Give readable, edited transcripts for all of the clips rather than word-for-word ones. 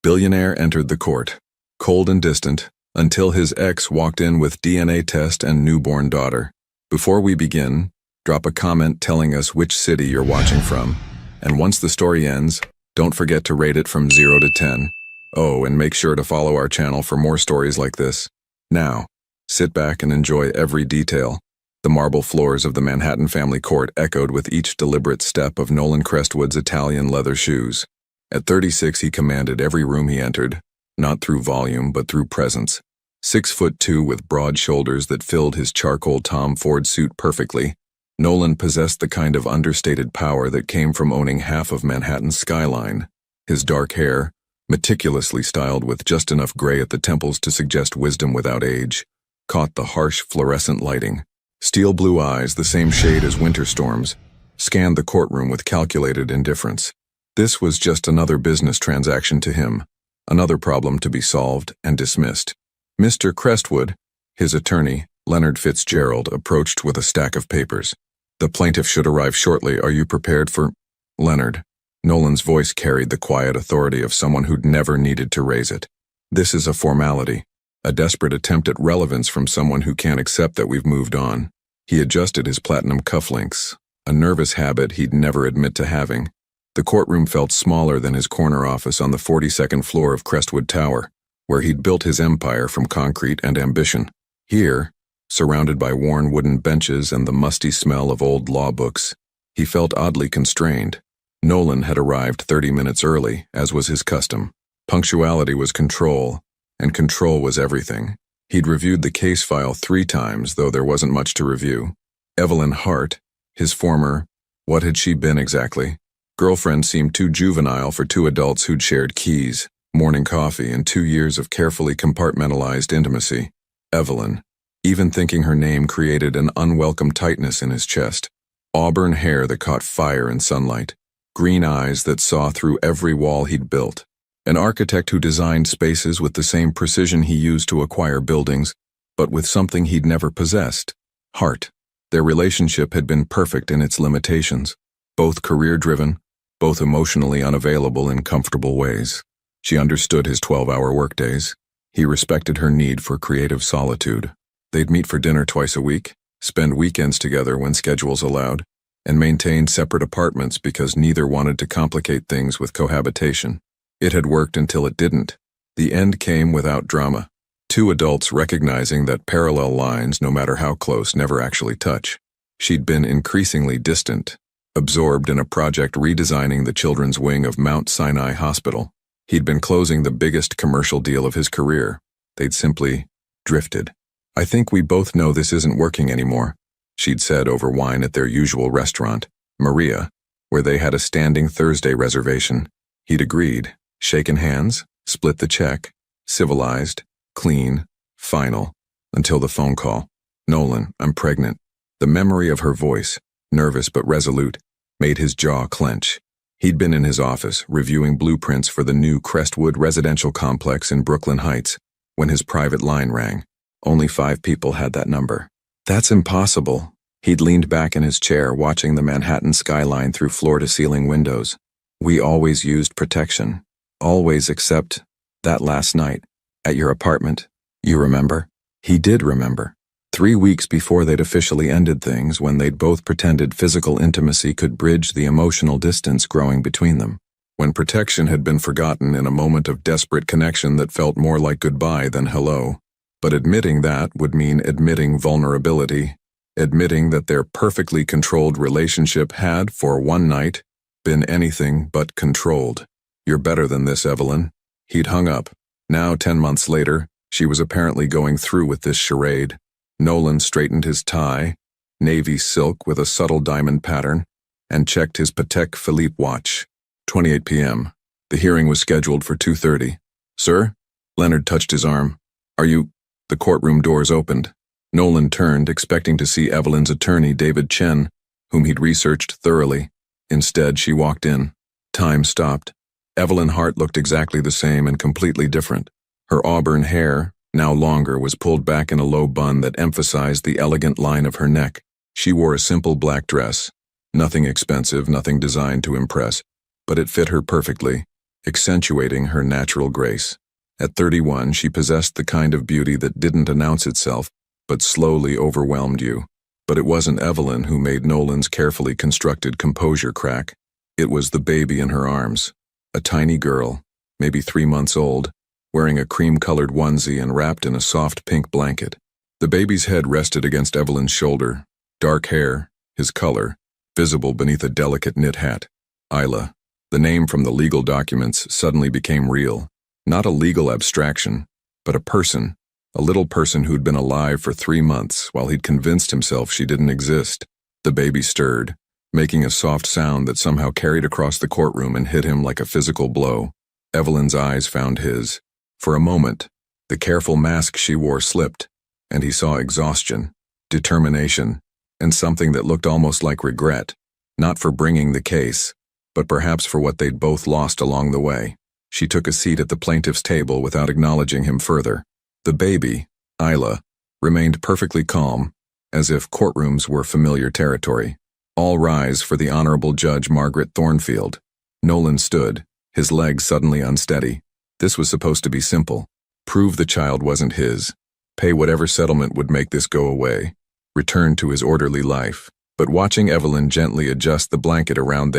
Billionaire entered the court, cold and distant, until his ex walked in with DNA test and newborn daughter. Before we begin, drop a comment telling us which city you're watching from. And once the story ends, don't forget to rate it from 0 to 10. Oh, and make sure to follow our channel for more stories like this. Now, sit back and enjoy every detail. The marble floors of the Manhattan family court echoed with each deliberate step of Nolan Crestwood's Italian leather shoes. At 36, he commanded every room he entered, not through volume but through presence. 6'2" with broad shoulders that filled his charcoal Tom Ford suit perfectly, Nolan possessed the kind of understated power that came from owning half of Manhattan's skyline. His dark hair, meticulously styled with just enough gray at the temples to suggest wisdom without age, caught the harsh fluorescent lighting. Steel blue eyes, the same shade as winter storms, scanned the courtroom with calculated indifference. This was just another business transaction to him, another problem to be solved and dismissed. Mr. Crestwood, his attorney, Leonard Fitzgerald, approached with a stack of papers. The plaintiff should arrive shortly. Are you prepared for... Leonard. Nolan's voice carried the quiet authority of someone who'd never needed to raise it. This is a formality, a desperate attempt at relevance from someone who can't accept that we've moved on. He adjusted his platinum cufflinks, a nervous habit he'd never admit to having. The courtroom felt smaller than his corner office on the 42nd floor of Crestwood Tower, where he'd built his empire from concrete and ambition. Here, surrounded by worn wooden benches and the musty smell of old law books, he felt oddly constrained. Nolan had arrived 30 minutes early, as was his custom. Punctuality was control, and control was everything. He'd reviewed the case file 3 times, though there wasn't much to review. Evelyn Hart, his former, what had she been exactly? Girlfriend, seemed too juvenile for 2 adults who'd shared keys, morning coffee, and 2 years of carefully compartmentalized intimacy. Evelyn. Even thinking her name created an unwelcome tightness in his chest. Auburn hair that caught fire in sunlight. Green eyes that saw through every wall he'd built. An architect who designed spaces with the same precision he used to acquire buildings, but with something he'd never possessed: heart. Their relationship had been perfect in its limitations, both career-driven, both emotionally unavailable in comfortable ways. She understood his 12-hour workdays. He respected her need for creative solitude. They'd meet for dinner twice a week, spend weekends together when schedules allowed, and maintain separate apartments because neither wanted to complicate things with cohabitation. It had worked until it didn't. The end came without drama. 2 adults recognizing that parallel lines, no matter how close, never actually touch. She'd been increasingly distant, absorbed in a project redesigning the children's wing of Mount Sinai Hospital. He'd been closing the biggest commercial deal of his career. They'd simply drifted. I think we both know this isn't working anymore, she'd said over wine at their usual restaurant, Maria, where they had a standing Thursday reservation. He'd agreed, shaken hands, split the check, civilized, clean, final, until the phone call. Nolan, I'm pregnant. The memory of her voice, nervous but resolute, made his jaw clench. He'd been in his office, reviewing blueprints for the new Crestwood residential complex in Brooklyn Heights, when his private line rang. Only 5 people had that number. That's impossible. He'd leaned back in his chair, watching the Manhattan skyline through floor-to-ceiling windows. We always used protection. Always, except that last night, at your apartment. You remember? He did remember. 3 weeks before they'd officially ended things, when they'd both pretended physical intimacy could bridge the emotional distance growing between them. When protection had been forgotten in a moment of desperate connection that felt more like goodbye than hello. But admitting that would mean admitting vulnerability, admitting that their perfectly controlled relationship had, for one night, been anything but controlled. You're better than this, Evelyn. He'd hung up. Now, 10 months later, she was apparently going through with this charade. Nolan straightened his tie, navy silk with a subtle diamond pattern, and checked his Patek Philippe watch. 28 p.m. The hearing was scheduled for 2:30. Sir? Leonard touched his arm. Are you... The courtroom doors opened. Nolan turned, expecting to see Evelyn's attorney, David Chen, whom he'd researched thoroughly. Instead, she walked in. Time stopped. Evelyn Hart looked exactly the same and completely different. Her auburn hair, now longer, was pulled back in a low bun that emphasized the elegant line of her neck. She wore a simple black dress. Nothing expensive, nothing designed to impress, but it fit her perfectly. accentuating her natural grace. At 31, she possessed the kind of beauty that didn't announce itself, but slowly overwhelmed you. But it wasn't Evelyn who made Nolan's carefully constructed composure crack. It was the baby in her arms. A tiny girl, maybe 3 months old, wearing a cream-colored onesie and wrapped in a soft pink blanket. The baby's head rested against Evelyn's shoulder, dark hair, his color, visible beneath a delicate knit hat. Isla. The name from the legal documents suddenly became real. Not a legal abstraction, but a person. A little person who'd been alive for 3 months while he'd convinced himself she didn't exist. The baby stirred, making a soft sound that somehow carried across the courtroom and hit him like a physical blow. Evelyn's eyes found his. For a moment, the careful mask she wore slipped, and he saw exhaustion, determination, and something that looked almost like regret, not for bringing the case, but perhaps for what they'd both lost along the way. She took a seat at the plaintiff's table without acknowledging him further. The baby, Isla, remained perfectly calm, as if courtrooms were familiar territory. All rise for the Honorable Judge Margaret Thornfield. Nolan stood, his legs suddenly unsteady. This was supposed to be simple. Prove the child wasn't his. Pay whatever settlement would make this go away. Return to his orderly life. But watching Evelyn gently adjust the blanket around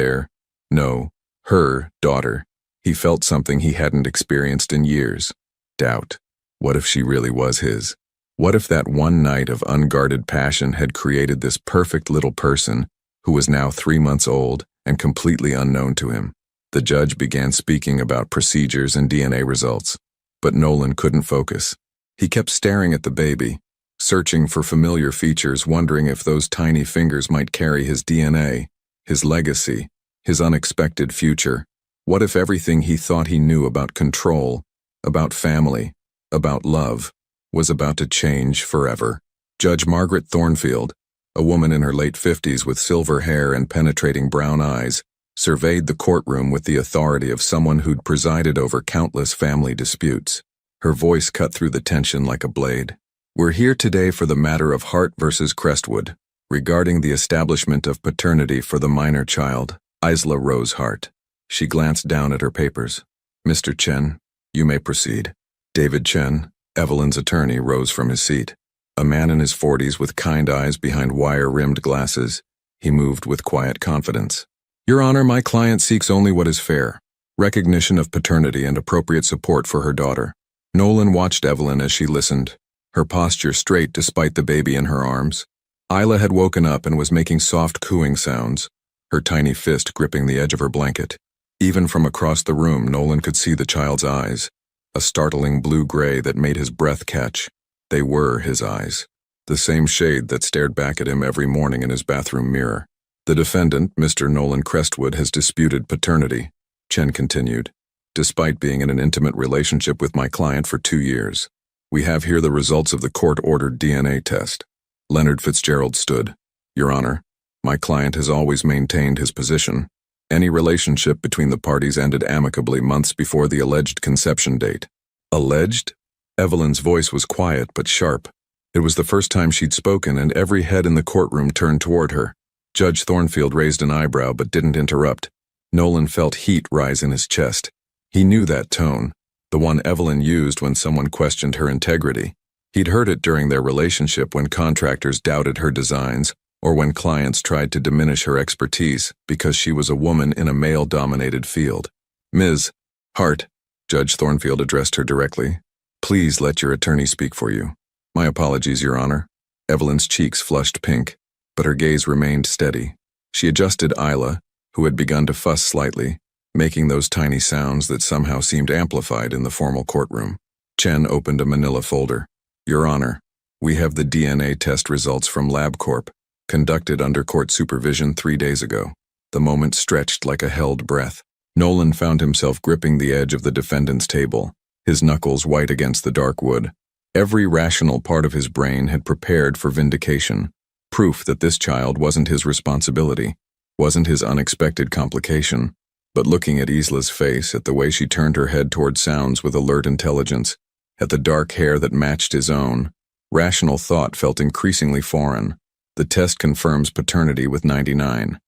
her daughter, he felt something he hadn't experienced in years. Doubt. What if she really was his? What if that one night of unguarded passion had created this perfect little person who was now 3 months old and completely unknown to him? The judge began speaking about procedures and DNA results, but Nolan couldn't focus. He kept staring at the baby, searching for familiar features, wondering if those tiny fingers might carry his DNA, his legacy, his unexpected future. What if everything he thought he knew about control, about family, about love, was about to change forever? Judge Margaret Thornfield, a woman in her late 50s with silver hair and penetrating brown eyes, surveyed the courtroom with the authority of someone who'd presided over countless family disputes. Her voice cut through the tension like a blade. We're here today for the matter of Hart versus Crestwood, regarding the establishment of paternity for the minor child, Isla Rose Hart. She glanced down at her papers. Mr. Chen, you may proceed. David Chen, Evelyn's attorney, rose from his seat. A man in his 40s with kind eyes behind wire-rimmed glasses, he moved with quiet confidence. Your Honor, my client seeks only what is fair, recognition of paternity and appropriate support for her daughter. Nolan watched Evelyn as she listened, her posture straight despite the baby in her arms. Isla had woken up and was making soft cooing sounds, her tiny fist gripping the edge of her blanket. Even from across the room, Nolan could see the child's eyes, a startling blue-gray that made his breath catch. They were his eyes, the same shade that stared back at him every morning in his bathroom mirror. The defendant, Mr. Nolan Crestwood, has disputed paternity, Chen continued, despite being in an intimate relationship with my client for 2 years. We have here the results of the court-ordered DNA test. Leonard Fitzgerald stood. Your Honor, my client has always maintained his position. Any relationship between the parties ended amicably months before the alleged conception date. Alleged? Evelyn's voice was quiet but sharp. It was the first time she'd spoken, and every head in the courtroom turned toward her. Judge Thornfield raised an eyebrow but didn't interrupt. Nolan felt heat rise in his chest. He knew that tone, the one Evelyn used when someone questioned her integrity. He'd heard it during their relationship when contractors doubted her designs, or when clients tried to diminish her expertise because she was a woman in a male-dominated field. Ms. Hart, Judge Thornfield addressed her directly. Please let your attorney speak for you. My apologies, Your Honor. Evelyn's cheeks flushed pink, but her gaze remained steady. She adjusted Isla, who had begun to fuss slightly, making those tiny sounds that somehow seemed amplified in the formal courtroom. Chen opened a manila folder. Your Honor, we have the DNA test results from LabCorp, conducted under court supervision 3 days ago. The moment stretched like a held breath. Nolan found himself gripping the edge of the defendant's table, his knuckles white against the dark wood. Every rational part of his brain had prepared for vindication, proof that this child wasn't his responsibility, wasn't his unexpected complication. But looking at Isla's face, at the way she turned her head toward sounds with alert intelligence, at the dark hair that matched his own, rational thought felt increasingly foreign. The test confirms paternity with 98%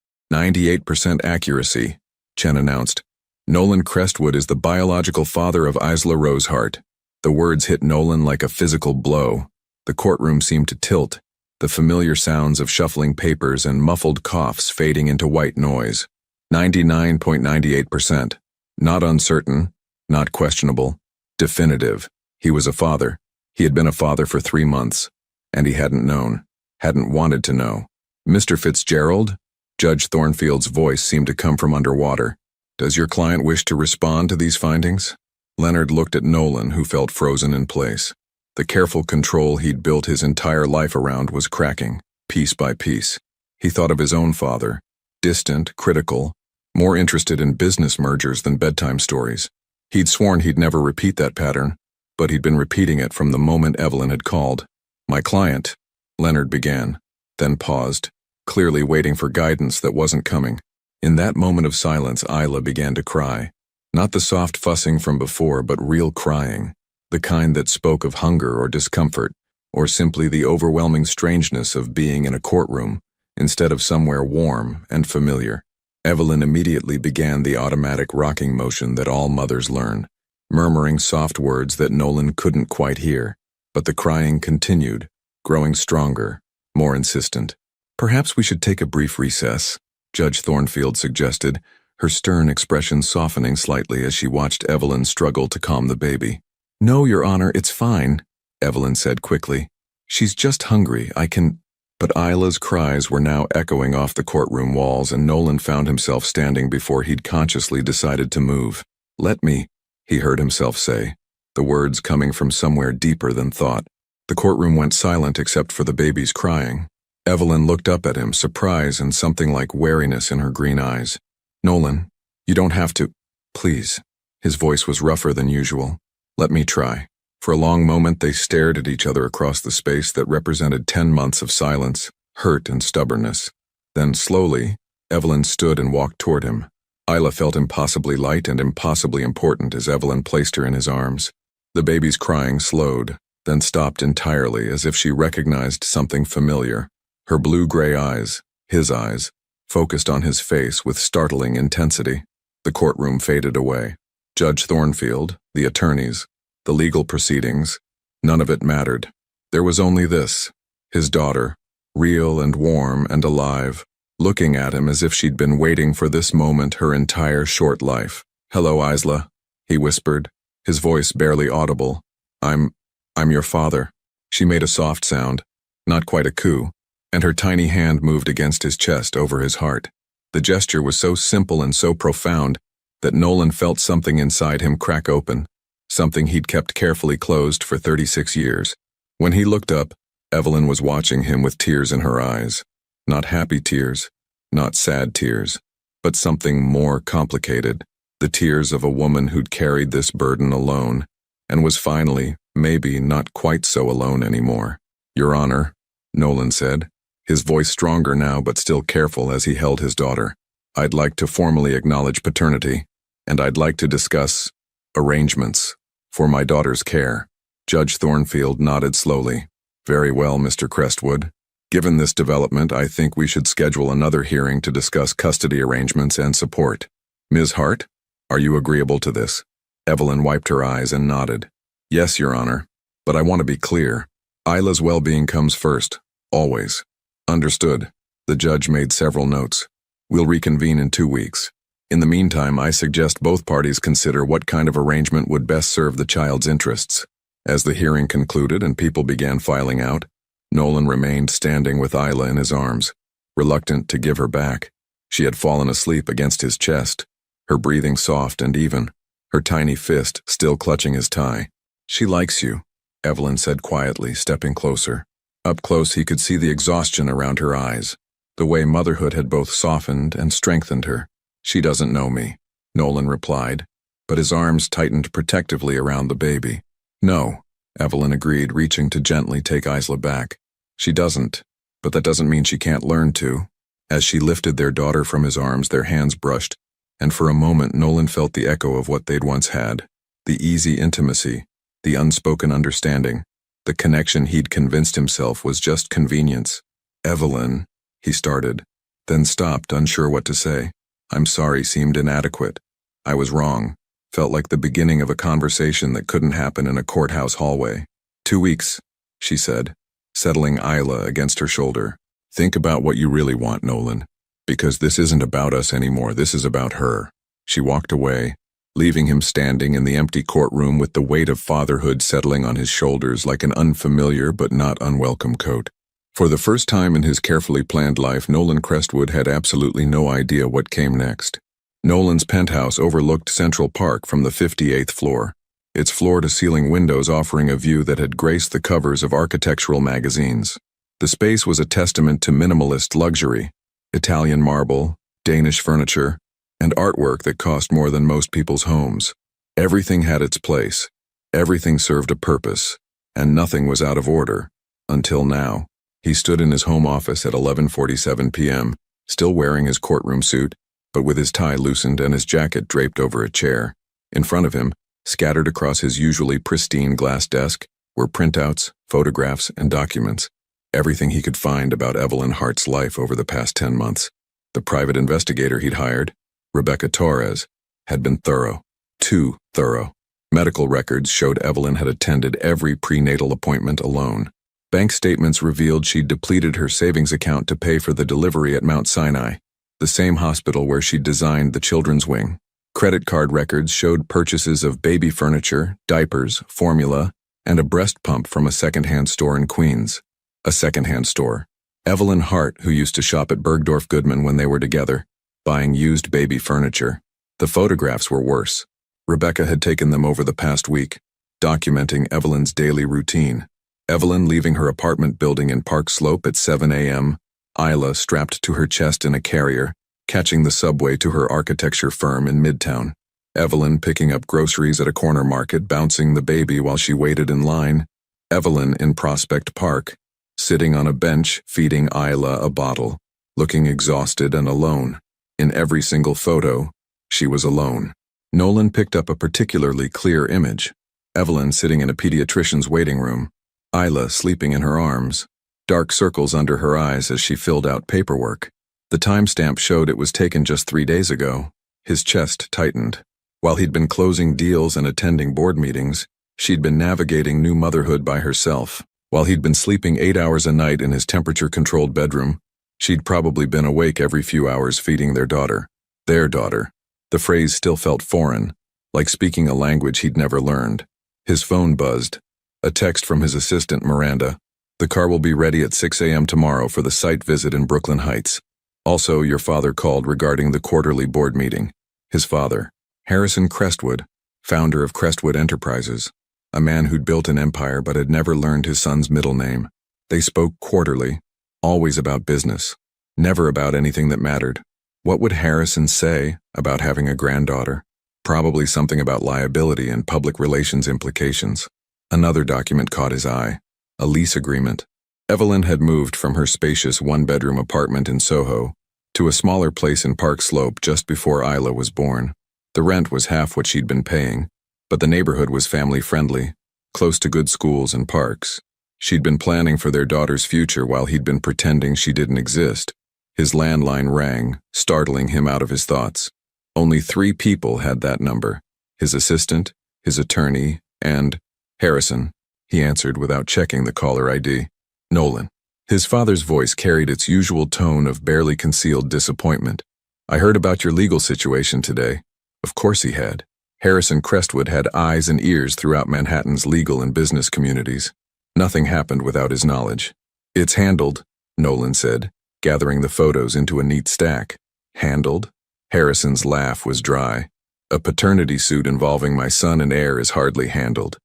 accuracy, Chen announced. Nolan Crestwood is the biological father of Isla Rosehart. The words hit Nolan like a physical blow. The courtroom seemed to tilt, the familiar sounds of shuffling papers and muffled coughs fading into white noise. 99.98%. Not uncertain, not questionable, definitive. He was a father. He had been a father for 3 months, and he hadn't known, hadn't wanted to know. Mr. Fitzgerald? Judge Thornfield's voice seemed to come from underwater. Does your client wish to respond to these findings? Leonard looked at Nolan, who felt frozen in place. The careful control he'd built his entire life around was cracking, piece by piece. He thought of his own father, distant, critical, more interested in business mergers than bedtime stories. He'd sworn he'd never repeat that pattern, but he'd been repeating it from the moment Evelyn had called. My client, Leonard began, then paused, clearly waiting for guidance that wasn't coming. In that moment of silence, Isla began to cry. Not the soft fussing from before, but real crying, the kind that spoke of hunger or discomfort, or simply the overwhelming strangeness of being in a courtroom instead of somewhere warm and familiar. Evelyn immediately began the automatic rocking motion that all mothers learn, murmuring soft words that Nolan couldn't quite hear. But the crying continued, growing stronger, more insistent. Perhaps we should take a brief recess, Judge Thornfield suggested, her stern expression softening slightly as she watched Evelyn struggle to calm the baby. No, Your Honor, it's fine, Evelyn said quickly. She's just hungry, I can... But Isla's cries were now echoing off the courtroom walls, and Nolan found himself standing before he'd consciously decided to move. Let me, he heard himself say, the words coming from somewhere deeper than thought. The courtroom went silent except for the baby's crying. Evelyn looked up at him, surprise and something like wariness in her green eyes. Nolan, you don't have to. Please. His voice was rougher than usual. Let me try. For a long moment they stared at each other across the space that represented 10 months of silence, hurt and stubbornness. Then slowly, Evelyn stood and walked toward him. Isla felt impossibly light and impossibly important as Evelyn placed her in his arms. The baby's crying slowed, then stopped entirely as if she recognized something familiar. Her blue-gray eyes, his eyes, focused on his face with startling intensity. The courtroom faded away. Judge Thornfield, the attorneys, the legal proceedings, none of it mattered. There was only this, his daughter, real and warm and alive, looking at him as if she'd been waiting for this moment her entire short life. Hello, Isla, he whispered, his voice barely audible. I'm your father. She made a soft sound, not quite a coo, and her tiny hand moved against his chest over his heart. The gesture was so simple and so profound that Nolan felt something inside him crack open, something he'd kept carefully closed for 36 years. When he looked up, Evelyn was watching him with tears in her eyes. Not happy tears, not sad tears, but something more complicated, the tears of a woman who'd carried this burden alone, and was finally, maybe, not quite so alone anymore. Your Honor, Nolan said, his voice stronger now but still careful as he held his daughter. I'd like to formally acknowledge paternity, and I'd like to discuss arrangements for my daughter's care. Judge Thornfield nodded slowly. Very well, Mr. Crestwood. Given this development, I think we should schedule another hearing to discuss custody arrangements and support. Ms. Hart, are you agreeable to this? Evelyn wiped her eyes and nodded. Yes, Your Honor, but I want to be clear. Isla's well-being comes first, always. Understood. The judge made several notes. We'll reconvene in 2 weeks. In the meantime, I suggest both parties consider what kind of arrangement would best serve the child's interests. As the hearing concluded and people began filing out, Nolan remained standing with Isla in his arms, reluctant to give her back. She had fallen asleep against his chest, her breathing soft and even, her tiny fist still clutching his tie. She likes you, Evelyn said quietly, stepping closer. Up close he could see the exhaustion around her eyes, the way motherhood had both softened and strengthened her. She doesn't know me, Nolan replied, but his arms tightened protectively around the baby. No, Evelyn agreed, reaching to gently take Isla back. She doesn't, but that doesn't mean she can't learn to. As she lifted their daughter from his arms, their hands brushed, and for a moment Nolan felt the echo of what they'd once had, the easy intimacy, the unspoken understanding, the connection he'd convinced himself was just convenience. Evelyn, he started, then stopped, unsure what to say. I'm sorry seemed inadequate. I was wrong. Felt like the beginning of a conversation that couldn't happen in a courthouse hallway. 2 weeks, she said, settling Isla against her shoulder. Think about what you really want, Nolan. Because this isn't about us anymore, this is about her. She walked away, leaving him standing in the empty courtroom with the weight of fatherhood settling on his shoulders like an unfamiliar but not unwelcome coat. For the first time in his carefully planned life, Nolan Crestwood had absolutely no idea what came next. Nolan's penthouse overlooked Central Park from the 58th floor, its floor-to-ceiling windows offering a view that had graced the covers of architectural magazines. The space was a testament to minimalist luxury, Italian marble, Danish furniture, and artwork that cost more than most people's homes. Everything had its place, everything served a purpose, and nothing was out of order. Until now. He stood in his home office at 11:47 p.m., still wearing his courtroom suit, but with his tie loosened and his jacket draped over a chair. In front of him, scattered across his usually pristine glass desk, were printouts, photographs, and documents. Everything he could find about Evelyn Hart's life over the past 10 months. The private investigator he'd hired, Rebecca Torres, had been thorough. Too thorough. Medical records showed Evelyn had attended every prenatal appointment alone. Bank statements revealed she'd depleted her savings account to pay for the delivery at Mount Sinai, the same hospital where she'd designed the children's wing. Credit card records showed purchases of baby furniture, diapers, formula, and a breast pump from a secondhand store in Queens. A secondhand store. Evelyn Hart, who used to shop at Bergdorf Goodman when they were together, buying used baby furniture. The photographs were worse. Rebecca had taken them over the past week, documenting Evelyn's daily routine. Evelyn leaving her apartment building in Park Slope at 7 a.m., Isla strapped to her chest in a carrier, catching the subway to her architecture firm in Midtown. Evelyn picking up groceries at a corner market, bouncing the baby while she waited in line. Evelyn in Prospect Park, sitting on a bench feeding Isla a bottle, looking exhausted and alone. In every single photo, she was alone. Nolan picked up a particularly clear image. Evelyn sitting in a pediatrician's waiting room, Isla sleeping in her arms, dark circles under her eyes as she filled out paperwork. The timestamp showed it was taken just 3 days ago. His chest tightened. While he'd been closing deals and attending board meetings, she'd been navigating new motherhood by herself. While he'd been sleeping 8 hours a night in his temperature-controlled bedroom, she'd probably been awake every few hours feeding their daughter. Their daughter. The phrase still felt foreign, like speaking a language he'd never learned. His phone buzzed. A text from his assistant, Miranda. The car will be ready at 6 a.m. tomorrow for the site visit in Brooklyn Heights. Also, your father called regarding the quarterly board meeting. His father, Harrison Crestwood, founder of Crestwood Enterprises, a man who'd built an empire but had never learned his son's middle name. They spoke quarterly, always about business, never about anything that mattered. What would Harrison say about having a granddaughter? Probably something about liability and public relations implications. Another document caught his eye. A lease agreement. Evelyn had moved from her spacious one-bedroom apartment in Soho to a smaller place in Park Slope just before Isla was born. The rent was half what she'd been paying, but the neighborhood was family-friendly, close to good schools and parks. She'd been planning for their daughter's future while he'd been pretending she didn't exist. His landline rang, startling him out of his thoughts. Only 3 people had that number: his assistant, his attorney, and Harrison, he answered without checking the caller ID. Nolan. His father's voice carried its usual tone of barely concealed disappointment. I heard about your legal situation today. Of course he had. Harrison Crestwood had eyes and ears throughout Manhattan's legal and business communities. Nothing happened without his knowledge. It's handled, Nolan said, gathering the photos into a neat stack. Handled? Harrison's laugh was dry. A paternity suit involving my son and heir is hardly handled.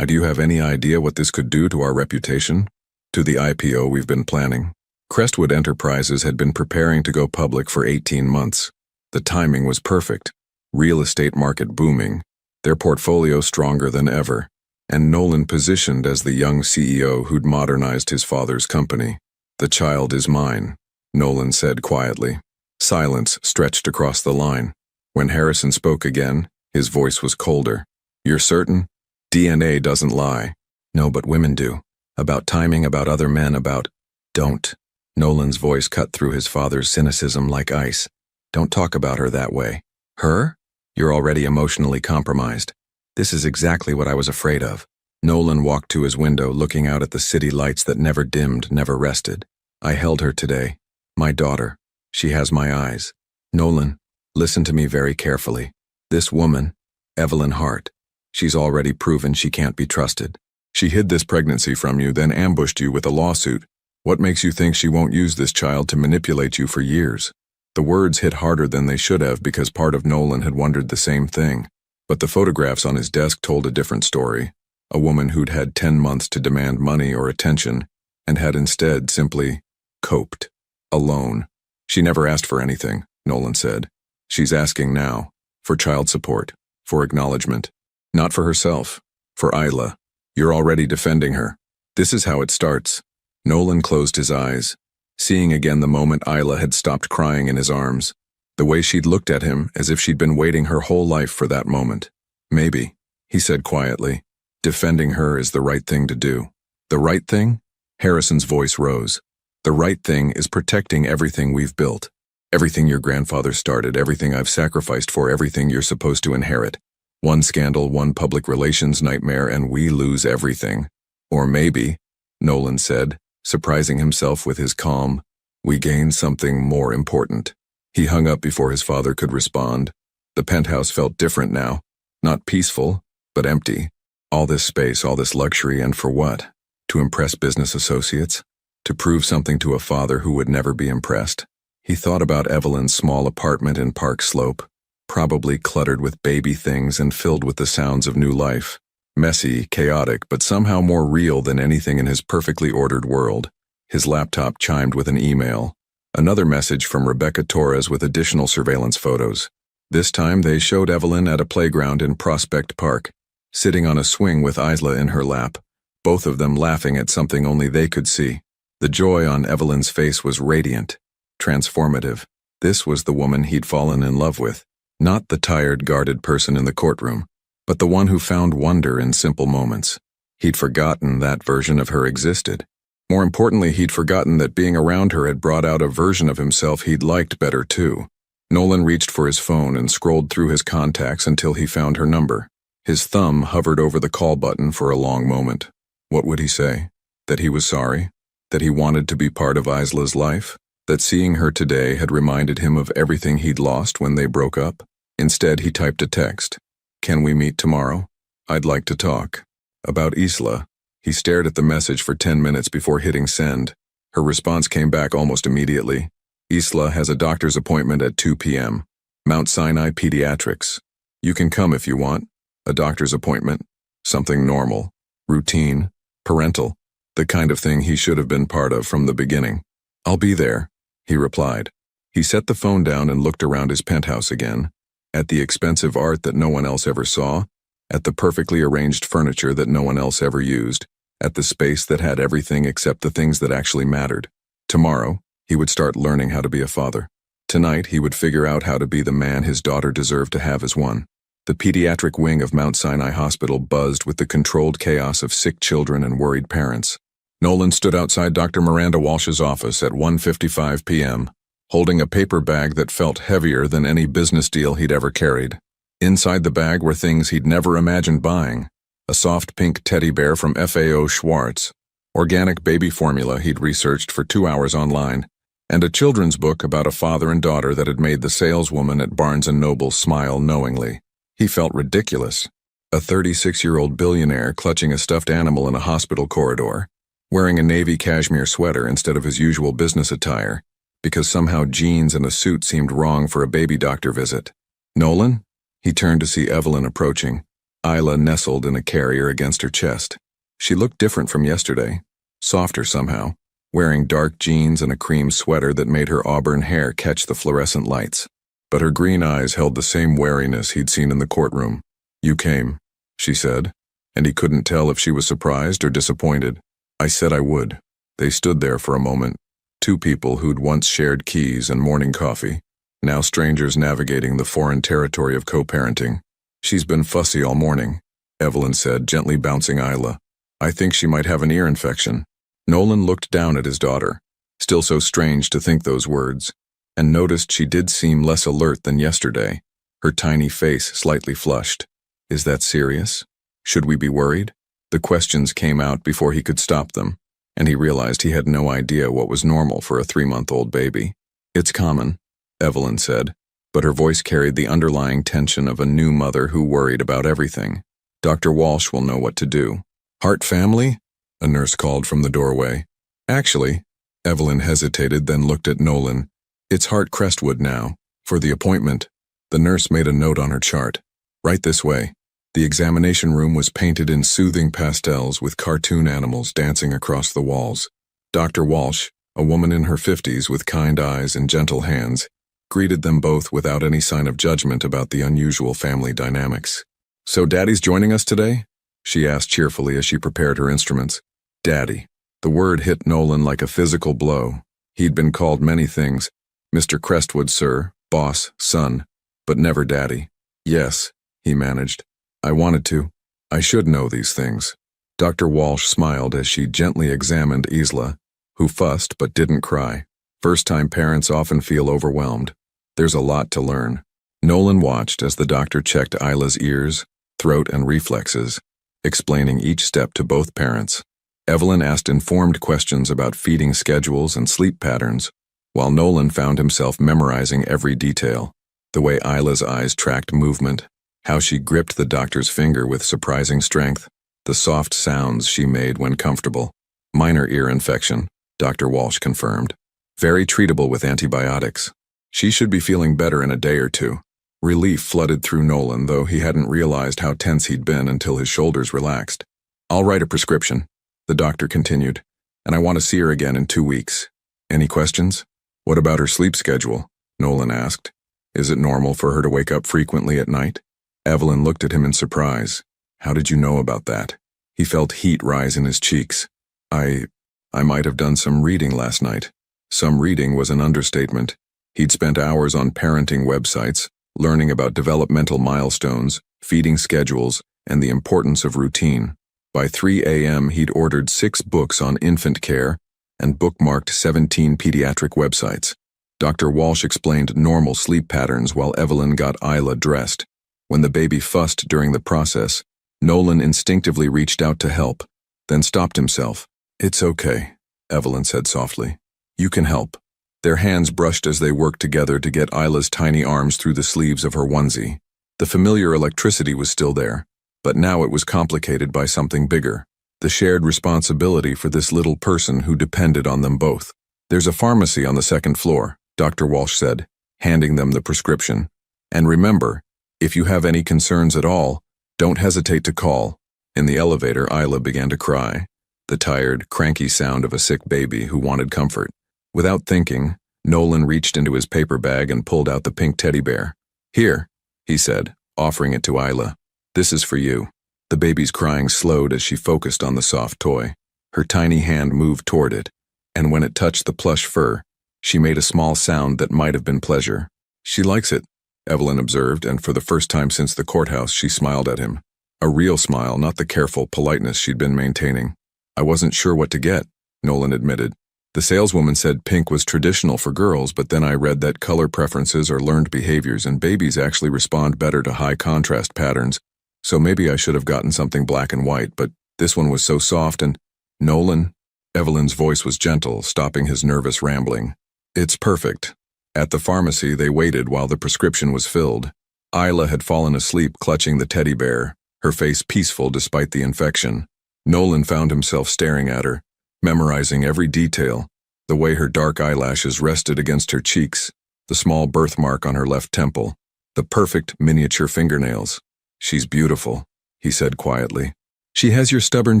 Do you have any idea what this could do to our reputation? To the IPO we've been planning. Crestwood Enterprises had been preparing to go public for 18 months. The timing was perfect. Real estate market booming, their portfolio stronger than ever, and Nolan positioned as the young CEO who'd modernized his father's company. The child is mine, Nolan said quietly. Silence stretched across the line. When Harrison spoke again, his voice was colder. You're certain? DNA doesn't lie. No, but women do. About timing, about other men, about... Don't. Nolan's voice cut through his father's cynicism like ice. Don't talk about her that way. Her? You're already emotionally compromised. This is exactly what I was afraid of. Nolan walked to his window, looking out at the city lights that never dimmed, never rested. I held her today. My daughter. She has my eyes. Nolan, listen to me very carefully. This woman, Evelyn Hart, she's already proven she can't be trusted. She hid this pregnancy from you, then ambushed you with a lawsuit. What makes you think she won't use this child to manipulate you for years? The words hit harder than they should have because part of Nolan had wondered the same thing. But the photographs on his desk told a different story. A woman who'd had 10 months to demand money or attention and had instead simply coped. Alone. She never asked for anything, Nolan said. She's asking now. For child support. For acknowledgement. Not for herself. For Isla. You're already defending her. This is how it starts. Nolan closed his eyes, seeing again the moment Isla had stopped crying in his arms. The way she'd looked at him as if she'd been waiting her whole life for that moment. Maybe, he said quietly, defending her is the right thing to do. The right thing? Harrison's voice rose. The right thing is protecting everything we've built. Everything your grandfather started, everything I've sacrificed for, everything you're supposed to inherit. One scandal, one public relations nightmare, and we lose everything. Or maybe, Nolan said, surprising himself with his calm, we gain something more important. He hung up before his father could respond. The penthouse felt different now. Not peaceful, but empty. All this space, all this luxury, and for what? To impress business associates? To prove something to a father who would never be impressed? He thought about Evelyn's small apartment in Park Slope, probably cluttered with baby things and filled with the sounds of new life. Messy, chaotic, but somehow more real than anything in his perfectly ordered world. His laptop chimed with an email. Another message from Rebecca Torres with additional surveillance photos. This time they showed Evelyn at a playground in Prospect Park, sitting on a swing with Isla in her lap, both of them laughing at something only they could see. The joy on Evelyn's face was radiant, transformative. This was the woman he'd fallen in love with, not the tired, guarded person in the courtroom, but the one who found wonder in simple moments. He'd forgotten that version of her existed. More importantly, he'd forgotten that being around her had brought out a version of himself he'd liked better too. Nolan reached for his phone and scrolled through his contacts until he found her number. His thumb hovered over the call button for a long moment. What would he say? That he was sorry? That he wanted to be part of Isla's life? That seeing her today had reminded him of everything he'd lost when they broke up? Instead, he typed a text. Can we meet tomorrow? I'd like to talk. About Isla. He stared at the message for 10 minutes before hitting send. Her response came back almost immediately. Isla has a doctor's appointment at 2 p.m. Mount Sinai Pediatrics. You can come if you want. A doctor's appointment. Something normal. Routine. Parental. The kind of thing he should have been part of from the beginning. I'll be there, he replied. He set the phone down and looked around his penthouse again. At the expensive art that no one else ever saw, at the perfectly arranged furniture that no one else ever used, at the space that had everything except the things that actually mattered. Tomorrow, he would start learning how to be a father. Tonight, he would figure out how to be the man his daughter deserved to have as one. The pediatric wing of Mount Sinai Hospital buzzed with the controlled chaos of sick children and worried parents. Nolan stood outside Dr. Miranda Walsh's office at 1:55 p.m., holding a paper bag that felt heavier than any business deal he'd ever carried. Inside the bag were things he'd never imagined buying. A soft pink teddy bear from FAO Schwartz, organic baby formula he'd researched for 2 hours online, and a children's book about a father and daughter that had made the saleswoman at Barnes & Noble smile knowingly. He felt ridiculous. A 36-year-old billionaire clutching a stuffed animal in a hospital corridor, wearing a navy cashmere sweater instead of his usual business attire, because somehow jeans and a suit seemed wrong for a baby doctor visit. Nolan? He turned to see Evelyn approaching, Isla nestled in a carrier against her chest. She looked different from yesterday, softer somehow, wearing dark jeans and a cream sweater that made her auburn hair catch the fluorescent lights. But her green eyes held the same wariness he'd seen in the courtroom. You came, she said, and he couldn't tell if she was surprised or disappointed. I said I would. They stood there for a moment, two people who'd once shared keys and morning coffee, now strangers navigating the foreign territory of co-parenting. She's been fussy all morning, Evelyn said, gently bouncing Isla. I think she might have an ear infection. Nolan looked down at his daughter, still so strange to think those words, and noticed she did seem less alert than yesterday. her tiny face slightly flushed. Is that serious? Should we be worried? The questions came out before he could stop them, and he realized he had no idea what was normal for a 3-month-old baby. It's common, Evelyn said, but her voice carried the underlying tension of a new mother who worried about everything. Dr. Walsh will know what to do. Hart family? A nurse called from the doorway. Actually, Evelyn hesitated, then looked at Nolan. It's Hart Crestwood now. For the appointment. The nurse made a note on her chart. Right this way. The examination room was painted in soothing pastels with cartoon animals dancing across the walls. Dr. Walsh, a woman in her 50s with kind eyes and gentle hands, greeted them both without any sign of judgment about the unusual family dynamics. So Daddy's joining us today? She asked cheerfully as she prepared her instruments. Daddy. The word hit Nolan like a physical blow. He'd been called many things. Mr. Crestwood, sir, boss, son, but never Daddy. Yes, he managed. I wanted to. I should know these things. Dr. Walsh smiled as she gently examined Isla, who fussed but didn't cry. First-time parents often feel overwhelmed. There's a lot to learn. Nolan watched as the doctor checked Isla's ears, throat, and reflexes, explaining each step to both parents. Evelyn asked informed questions about feeding schedules and sleep patterns, while Nolan found himself memorizing every detail. The way Isla's eyes tracked movement, how she gripped the doctor's finger with surprising strength, the soft sounds she made when comfortable. Minor ear infection, Dr. Walsh confirmed. Very treatable with antibiotics. She should be feeling better in a day or two. Relief flooded through Nolan, though he hadn't realized how tense he'd been until his shoulders relaxed. I'll write a prescription, the doctor continued, and I want to see her again in 2 weeks. Any questions? What about her sleep schedule? Nolan asked. Is it normal for her to wake up frequently at night? Evelyn looked at him in surprise. How did you know about that? He felt heat rise in his cheeks. I might have done some reading last night. Some reading was an understatement. He'd spent hours on parenting websites, learning about developmental milestones, feeding schedules, and the importance of routine. By 3 a.m., he'd ordered 6 books on infant care and bookmarked 17 pediatric websites. Dr. Walsh explained normal sleep patterns while Evelyn got Isla dressed. When the baby fussed during the process, Nolan instinctively reached out to help, then stopped himself. It's okay, Evelyn said softly. You can help. Their hands brushed as they worked together to get Isla's tiny arms through the sleeves of her onesie. The familiar electricity was still there, but now it was complicated by something bigger. The shared responsibility for this little person who depended on them both. There's a pharmacy on the 2nd floor, Dr. Walsh said, handing them the prescription. And remember, if you have any concerns at all, don't hesitate to call. In the elevator, Isla began to cry, the tired, cranky sound of a sick baby who wanted comfort. Without thinking, Nolan reached into his paper bag and pulled out the pink teddy bear. Here, he said, offering it to Isla. This is for you. The baby's crying slowed as she focused on the soft toy. Her tiny hand moved toward it, and when it touched the plush fur, she made a small sound that might have been pleasure. She likes it, Evelyn observed, and for the first time since the courthouse, she smiled at him. A real smile, not the careful politeness she'd been maintaining. I wasn't sure what to get, Nolan admitted. The saleswoman said pink was traditional for girls, but then I read that color preferences are learned behaviors and babies actually respond better to high contrast patterns. So maybe I should have gotten something black and white, but this one was so soft and… Nolan? Evelyn's voice was gentle, stopping his nervous rambling. It's perfect. At the pharmacy, they waited while the prescription was filled. Isla had fallen asleep clutching the teddy bear, her face peaceful despite the infection. Nolan found himself staring at her, memorizing every detail, the way her dark eyelashes rested against her cheeks, the small birthmark on her left temple, the perfect miniature fingernails. She's beautiful, he said quietly. She has your stubborn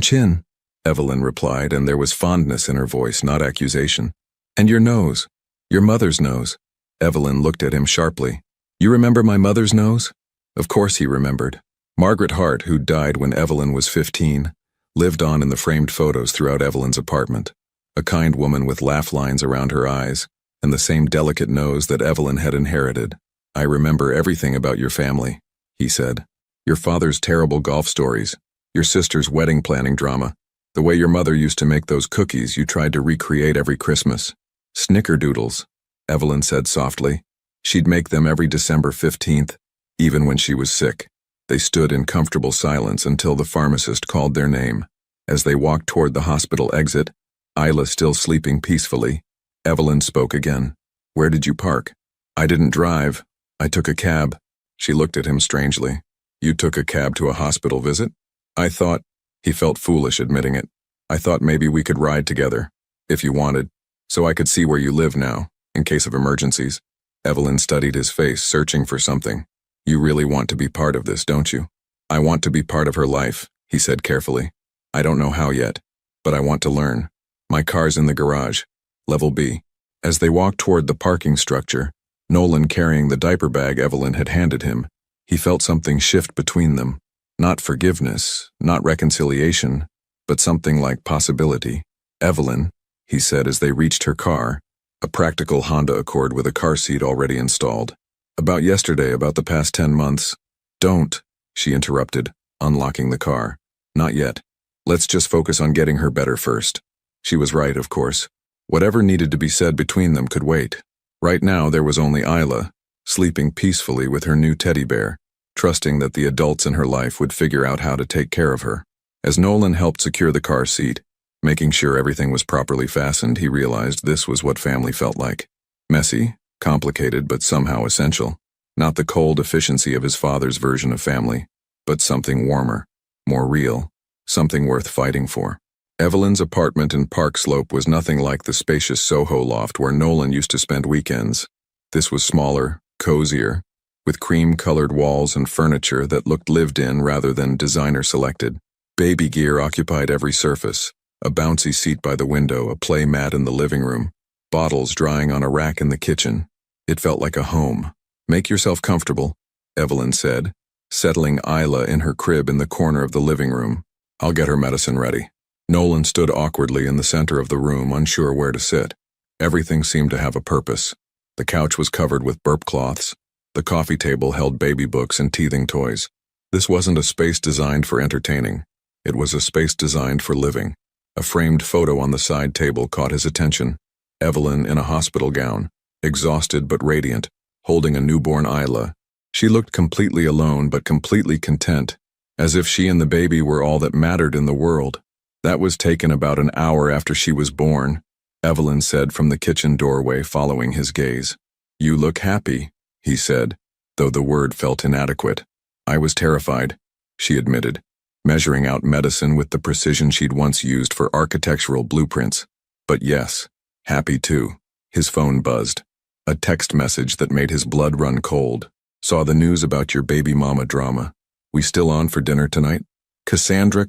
chin, Evelyn replied, and there was fondness in her voice, not accusation. And your nose. Your mother's nose. Evelyn looked at him sharply. You remember my mother's nose? Of course he remembered. Margaret Hart, who died when Evelyn was 15, lived on in the framed photos throughout Evelyn's apartment. A kind woman with laugh lines around her eyes, and the same delicate nose that Evelyn had inherited. I remember everything about your family, he said. Your father's terrible golf stories, your sister's wedding planning drama, the way your mother used to make those cookies you tried to recreate every Christmas. Snickerdoodles, Evelyn said softly. She'd make them every December 15th, even when she was sick. They stood in comfortable silence until the pharmacist called their name. As they walked toward the hospital exit, Isla still sleeping peacefully, Evelyn spoke again. "Where did you park?" "I didn't drive. I took a cab." She looked at him strangely. "You took a cab to a hospital visit?" "I thought—" He felt foolish admitting it. "I thought maybe we could ride together, if you wanted, so I could see where you live now, in case of emergencies." Evelyn studied his face, searching for something. "You really want to be part of this, don't you?" "I want to be part of her life," he said carefully. "I don't know how yet, but I want to learn. My car's in the garage, level B." As they walked toward the parking structure, Nolan carrying the diaper bag Evelyn had handed him, he felt something shift between them. Not forgiveness, not reconciliation, but something like possibility. "Evelyn," he said as they reached her car, a practical Honda Accord with a car seat already installed. "About yesterday, about the past 10 months. Don't," she interrupted, unlocking the car. "Not yet. Let's just focus on getting her better first." She was right, of course. Whatever needed to be said between them could wait. Right now there was only Isla, sleeping peacefully with her new teddy bear, trusting that the adults in her life would figure out how to take care of her. As Nolan helped secure the car seat, making sure everything was properly fastened, he realized this was what family felt like. Messy, complicated, but somehow essential. Not the cold efficiency of his father's version of family, but something warmer, more real, something worth fighting for. Evelyn's apartment in Park Slope was nothing like the spacious Soho loft where Nolan used to spend weekends. This was smaller, cozier, with cream-colored walls and furniture that looked lived in rather than designer-selected. Baby gear occupied every surface, a bouncy seat by the window, a play mat in the living room, bottles drying on a rack in the kitchen. It felt like a home. "Make yourself comfortable," Evelyn said, settling Isla in her crib in the corner of the living room. "I'll get her medicine ready." Nolan stood awkwardly in the center of the room, unsure where to sit. Everything seemed to have a purpose. The couch was covered with burp cloths. The coffee table held baby books and teething toys. This wasn't a space designed for entertaining. It was a space designed for living. A framed photo on the side table caught his attention. Evelyn in a hospital gown, exhausted but radiant, holding a newborn Isla. She looked completely alone but completely content, as if she and the baby were all that mattered in the world. "That was taken about an hour after she was born," Evelyn said from the kitchen doorway, following his gaze. "You look happy," he said, though the word felt inadequate. "I was terrified," she admitted, measuring out medicine with the precision she'd once used for architectural blueprints. "But yes, happy too." His phone buzzed. A text message that made his blood run cold. "Saw the news about your baby mama drama. We still on for dinner tonight?" Cassandra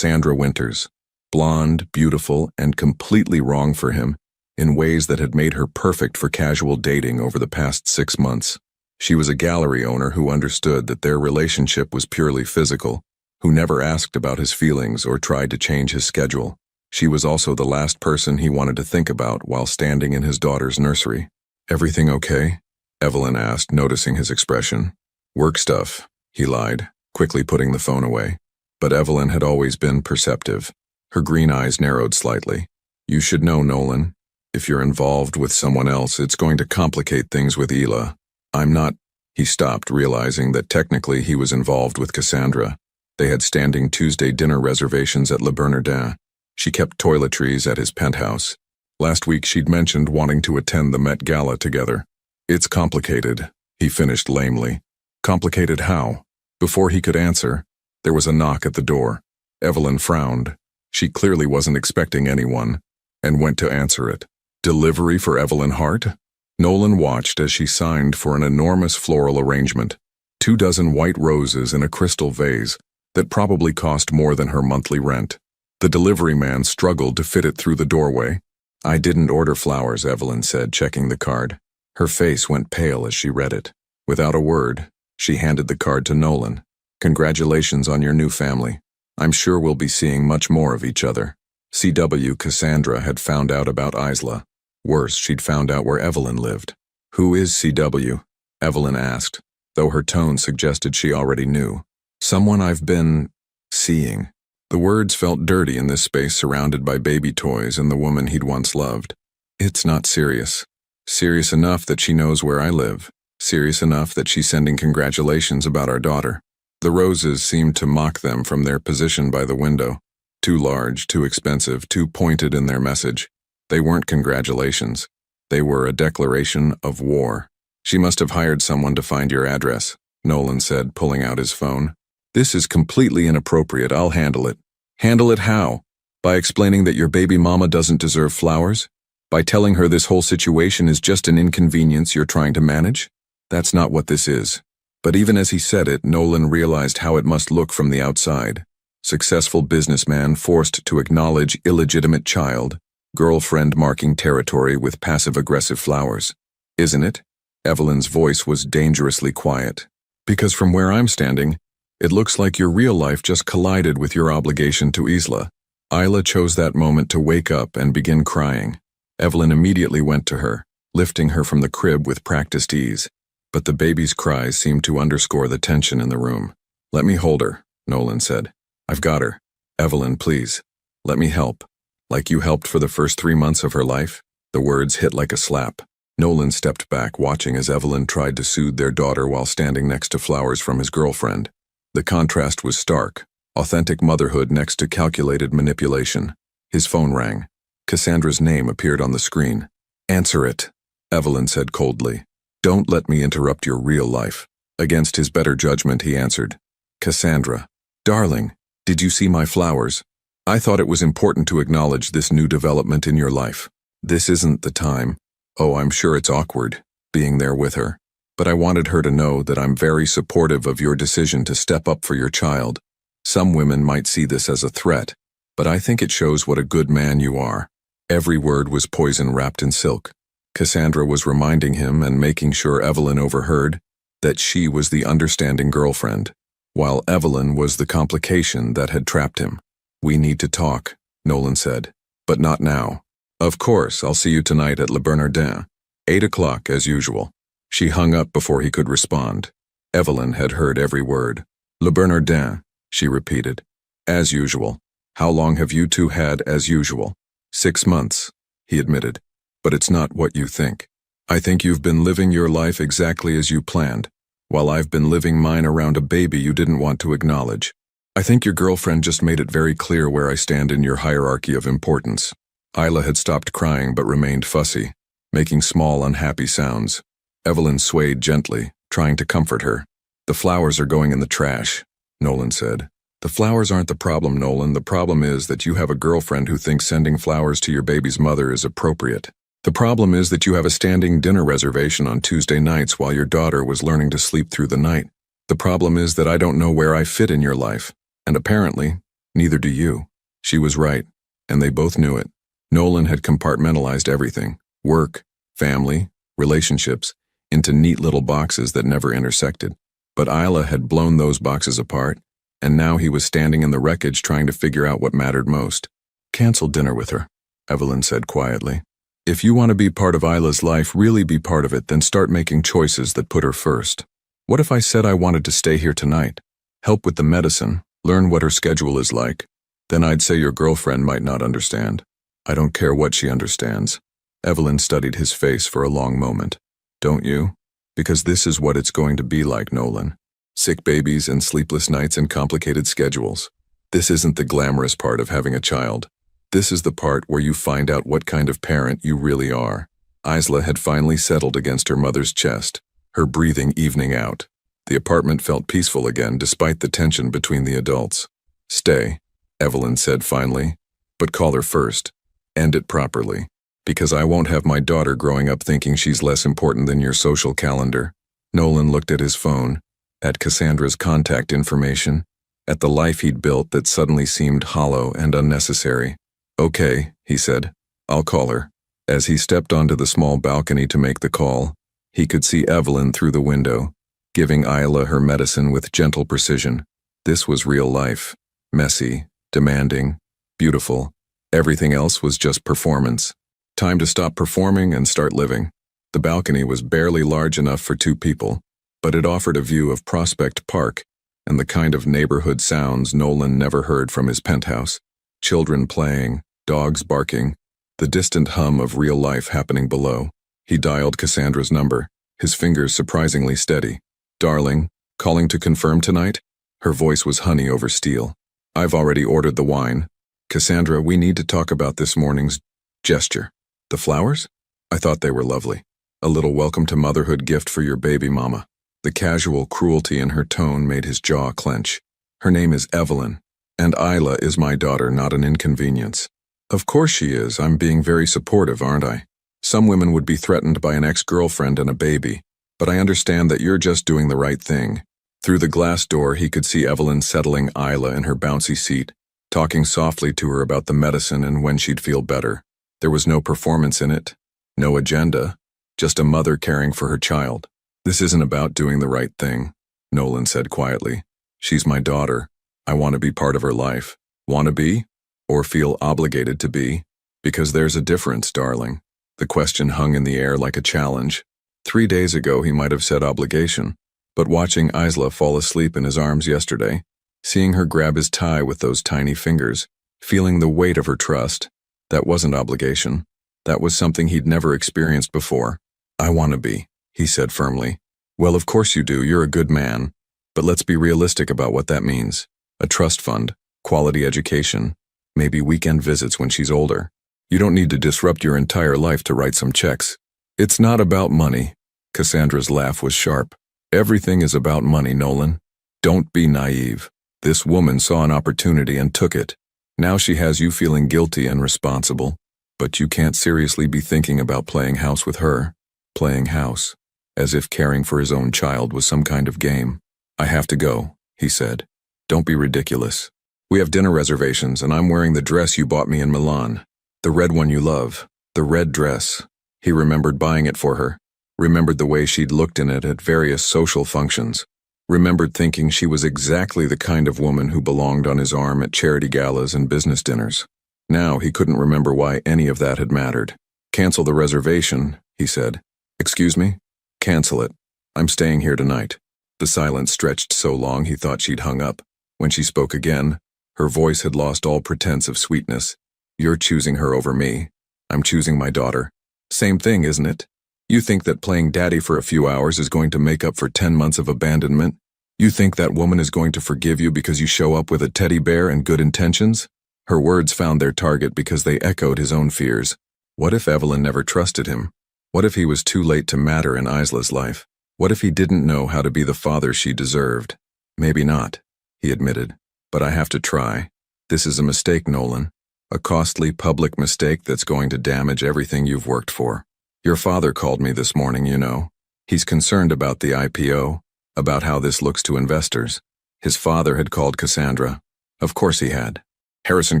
Winters. Blonde, beautiful, and completely wrong for him, in ways that had made her perfect for casual dating over the past 6 months. She was a gallery owner who understood that their relationship was purely physical, who never asked about his feelings or tried to change his schedule. She was also the last person he wanted to think about while standing in his daughter's nursery. "Everything okay?" Evelyn asked, noticing his expression. "Work stuff," he lied, quickly putting the phone away. But Evelyn had always been perceptive. Her green eyes narrowed slightly. "You should know, Nolan. If you're involved with someone else, it's going to complicate things with Isla. I'm not—" He stopped, realizing that technically he was involved with Cassandra. They had standing Tuesday dinner reservations at Le Bernardin. She kept toiletries at his penthouse. Last week she'd mentioned wanting to attend the Met Gala together. "It's complicated," he finished lamely. "Complicated how?" Before he could answer, there was a knock at the door. Evelyn frowned. She clearly wasn't expecting anyone, and went to answer it. "Delivery for Evelyn Hart?" Nolan watched as she signed for an enormous floral arrangement, 24 white roses in a crystal vase that probably cost more than her monthly rent. The delivery man struggled to fit it through the doorway. "I didn't order flowers," Evelyn said, checking the card. Her face went pale as she read it. Without a word, she handed the card to Nolan. "Congratulations on your new family. I'm sure we'll be seeing much more of each other." CW Cassandra had found out about Isla. Worse, she'd found out where Evelyn lived. "Who is CW?" Evelyn asked, though her tone suggested she already knew. "Someone I've been seeing." The words felt dirty in this space surrounded by baby toys and the woman he'd once loved. "It's not serious. Serious enough that she knows where I live." Serious enough that she's sending congratulations about our daughter. The roses seemed to mock them from their position by the window. Too large, too expensive, too pointed in their message. They weren't congratulations. They were a declaration of war. She must have hired someone to find your address, Nolan said, pulling out his phone. This is completely inappropriate. I'll handle it. Handle it how? By explaining that your baby mama doesn't deserve flowers? By telling her this whole situation is just an inconvenience you're trying to manage? That's not what this is. But even as he said it, Nolan realized how it must look from the outside. Successful businessman forced to acknowledge illegitimate child, girlfriend marking territory with passive-aggressive flowers. Isn't it? Evelyn's voice was dangerously quiet. Because from where I'm standing, it looks like your real life just collided with your obligation to Isla. Isla chose that moment to wake up and begin crying. Evelyn immediately went to her, lifting her from the crib with practiced ease. But the baby's cries seemed to underscore the tension in the room. Let me hold her, Nolan said. I've got her. Evelyn, please. Let me help. Like you helped for the first 3 months of her life? The words hit like a slap. Nolan stepped back, watching as Evelyn tried to soothe their daughter while standing next to flowers from his girlfriend. The contrast was stark. Authentic motherhood next to calculated manipulation. His phone rang. Cassandra's name appeared on the screen. Answer it, Evelyn said coldly. Don't let me interrupt your real life. Against his better judgment, he answered. Cassandra. Darling, did you see my flowers? I thought it was important to acknowledge this new development in your life. This isn't the time. Oh, I'm sure it's awkward, being there with her. But I wanted her to know that I'm very supportive of your decision to step up for your child. Some women might see this as a threat, but I think it shows what a good man you are. Every word was poison wrapped in silk. Cassandra was reminding him and making sure Evelyn overheard that she was the understanding girlfriend, while Evelyn was the complication that had trapped him. We need to talk, Nolan said, but not now. Of course, I'll see you tonight at Le Bernardin, 8 o'clock as usual. She hung up before he could respond. Evelyn had heard every word. Le Bernardin, she repeated. As usual. How long have you two had as usual? 6 months, he admitted. But it's not what you think. I think you've been living your life exactly as you planned, while I've been living mine around a baby you didn't want to acknowledge. I think your girlfriend just made it very clear where I stand in your hierarchy of importance. Isla had stopped crying but remained fussy, making small, unhappy sounds. Evelyn swayed gently, trying to comfort her. The flowers are going in the trash, Nolan said. The flowers aren't the problem, Nolan. The problem is that you have a girlfriend who thinks sending flowers to your baby's mother is appropriate. The problem is that you have a standing dinner reservation on Tuesday nights while your daughter was learning to sleep through the night. The problem is that I don't know where I fit in your life, and apparently, neither do you. She was right, and they both knew it. Nolan had compartmentalized everything, work, family, relationships, into neat little boxes that never intersected. But Isla had blown those boxes apart, and now he was standing in the wreckage trying to figure out what mattered most. Cancel dinner with her, Evelyn said quietly. If you want to be part of Isla's life, really be part of it, then start making choices that put her first. What if I said I wanted to stay here tonight, help with the medicine, learn what her schedule is like? Then I'd say your girlfriend might not understand. I don't care what she understands. Evelyn studied his face for a long moment. Don't you? Because this is what it's going to be like, Nolan. Sick babies and sleepless nights and complicated schedules. This isn't the glamorous part of having a child. This is the part where you find out what kind of parent you really are. Isla had finally settled against her mother's chest, her breathing evening out. The apartment felt peaceful again despite the tension between the adults. Stay, Evelyn said finally, but call her first. End it properly, because I won't have my daughter growing up thinking she's less important than your social calendar. Nolan looked at his phone, at Cassandra's contact information, at the life he'd built that suddenly seemed hollow and unnecessary. Okay, he said. I'll call her. As he stepped onto the small balcony to make the call, he could see Evelyn through the window, giving Isla her medicine with gentle precision. This was real life. Messy, demanding, beautiful. Everything else was just performance. Time to stop performing and start living. The balcony was barely large enough for 2 people, but it offered a view of Prospect Park and the kind of neighborhood sounds Nolan never heard from his penthouse. Children playing, dogs barking, the distant hum of real life happening below. He dialed Cassandra's number, his fingers surprisingly steady. "Darling, calling to confirm tonight?" Her voice was honey over steel. "I've already ordered the wine. Cassandra, we need to talk about this morning's gesture." "The flowers? I thought they were lovely. A little welcome to motherhood gift for your baby mama." The casual cruelty in her tone made his jaw clench. "Her name is Evelyn, and Isla is my daughter, not an inconvenience." "Of course she is. I'm being very supportive, aren't I? Some women would be threatened by an ex-girlfriend and a baby, but I understand that you're just doing the right thing." Through the glass door, he could see Evelyn settling Isla in her bouncy seat, talking softly to her about the medicine and when she'd feel better. There was no performance in it, no agenda, just a mother caring for her child. "This isn't about doing the right thing," Nolan said quietly. "She's my daughter. I want to be part of her life." "Want to be? Or feel obligated to be? Because there's a difference, darling." The question hung in the air like a challenge. 3 days ago he might have said obligation, but watching Isla fall asleep in his arms yesterday, seeing her grab his tie with those tiny fingers, feeling the weight of her trust, that wasn't obligation. That was something he'd never experienced before. "I want to be," he said firmly. "Well, of course you do. You're a good man. But let's be realistic about what that means. A trust fund, quality education, maybe weekend visits when she's older. You don't need to disrupt your entire life to write some checks." "It's not about money." Cassandra's laugh was sharp. "Everything is about money, Nolan. Don't be naive. This woman saw an opportunity and took it. Now she has you feeling guilty and responsible. But you can't seriously be thinking about playing house with her. Playing house. As if caring for his own child was some kind of game. "I have to go," he said. "Don't be ridiculous. We have dinner reservations and I'm wearing the dress you bought me in Milan. The red one you love. The red dress." He remembered buying it for her. Remembered the way she'd looked in it at various social functions. Remembered thinking she was exactly the kind of woman who belonged on his arm at charity galas and business dinners. Now he couldn't remember why any of that had mattered. "Cancel the reservation," he said. "Excuse me?" "Cancel it. I'm staying here tonight." The silence stretched so long he thought she'd hung up. When she spoke again, her voice had lost all pretense of sweetness. "You're choosing her over me. I'm choosing my daughter. Same thing, isn't it? You think that playing daddy for a few hours is going to make up for 10 months of abandonment? You think that woman is going to forgive you because you show up with a teddy bear and good intentions?" Her words found their target because they echoed his own fears. What if Evelyn never trusted him? What if he was too late to matter in Isla's life? What if he didn't know how to be the father she deserved? "Maybe not," he admitted. "But I have to try. This is a mistake, Nolan. A costly public mistake that's going to damage everything you've worked for. Your father called me this morning, you know. He's concerned about the IPO, about how this looks to investors." His father had called Cassandra. Of course he had. Harrison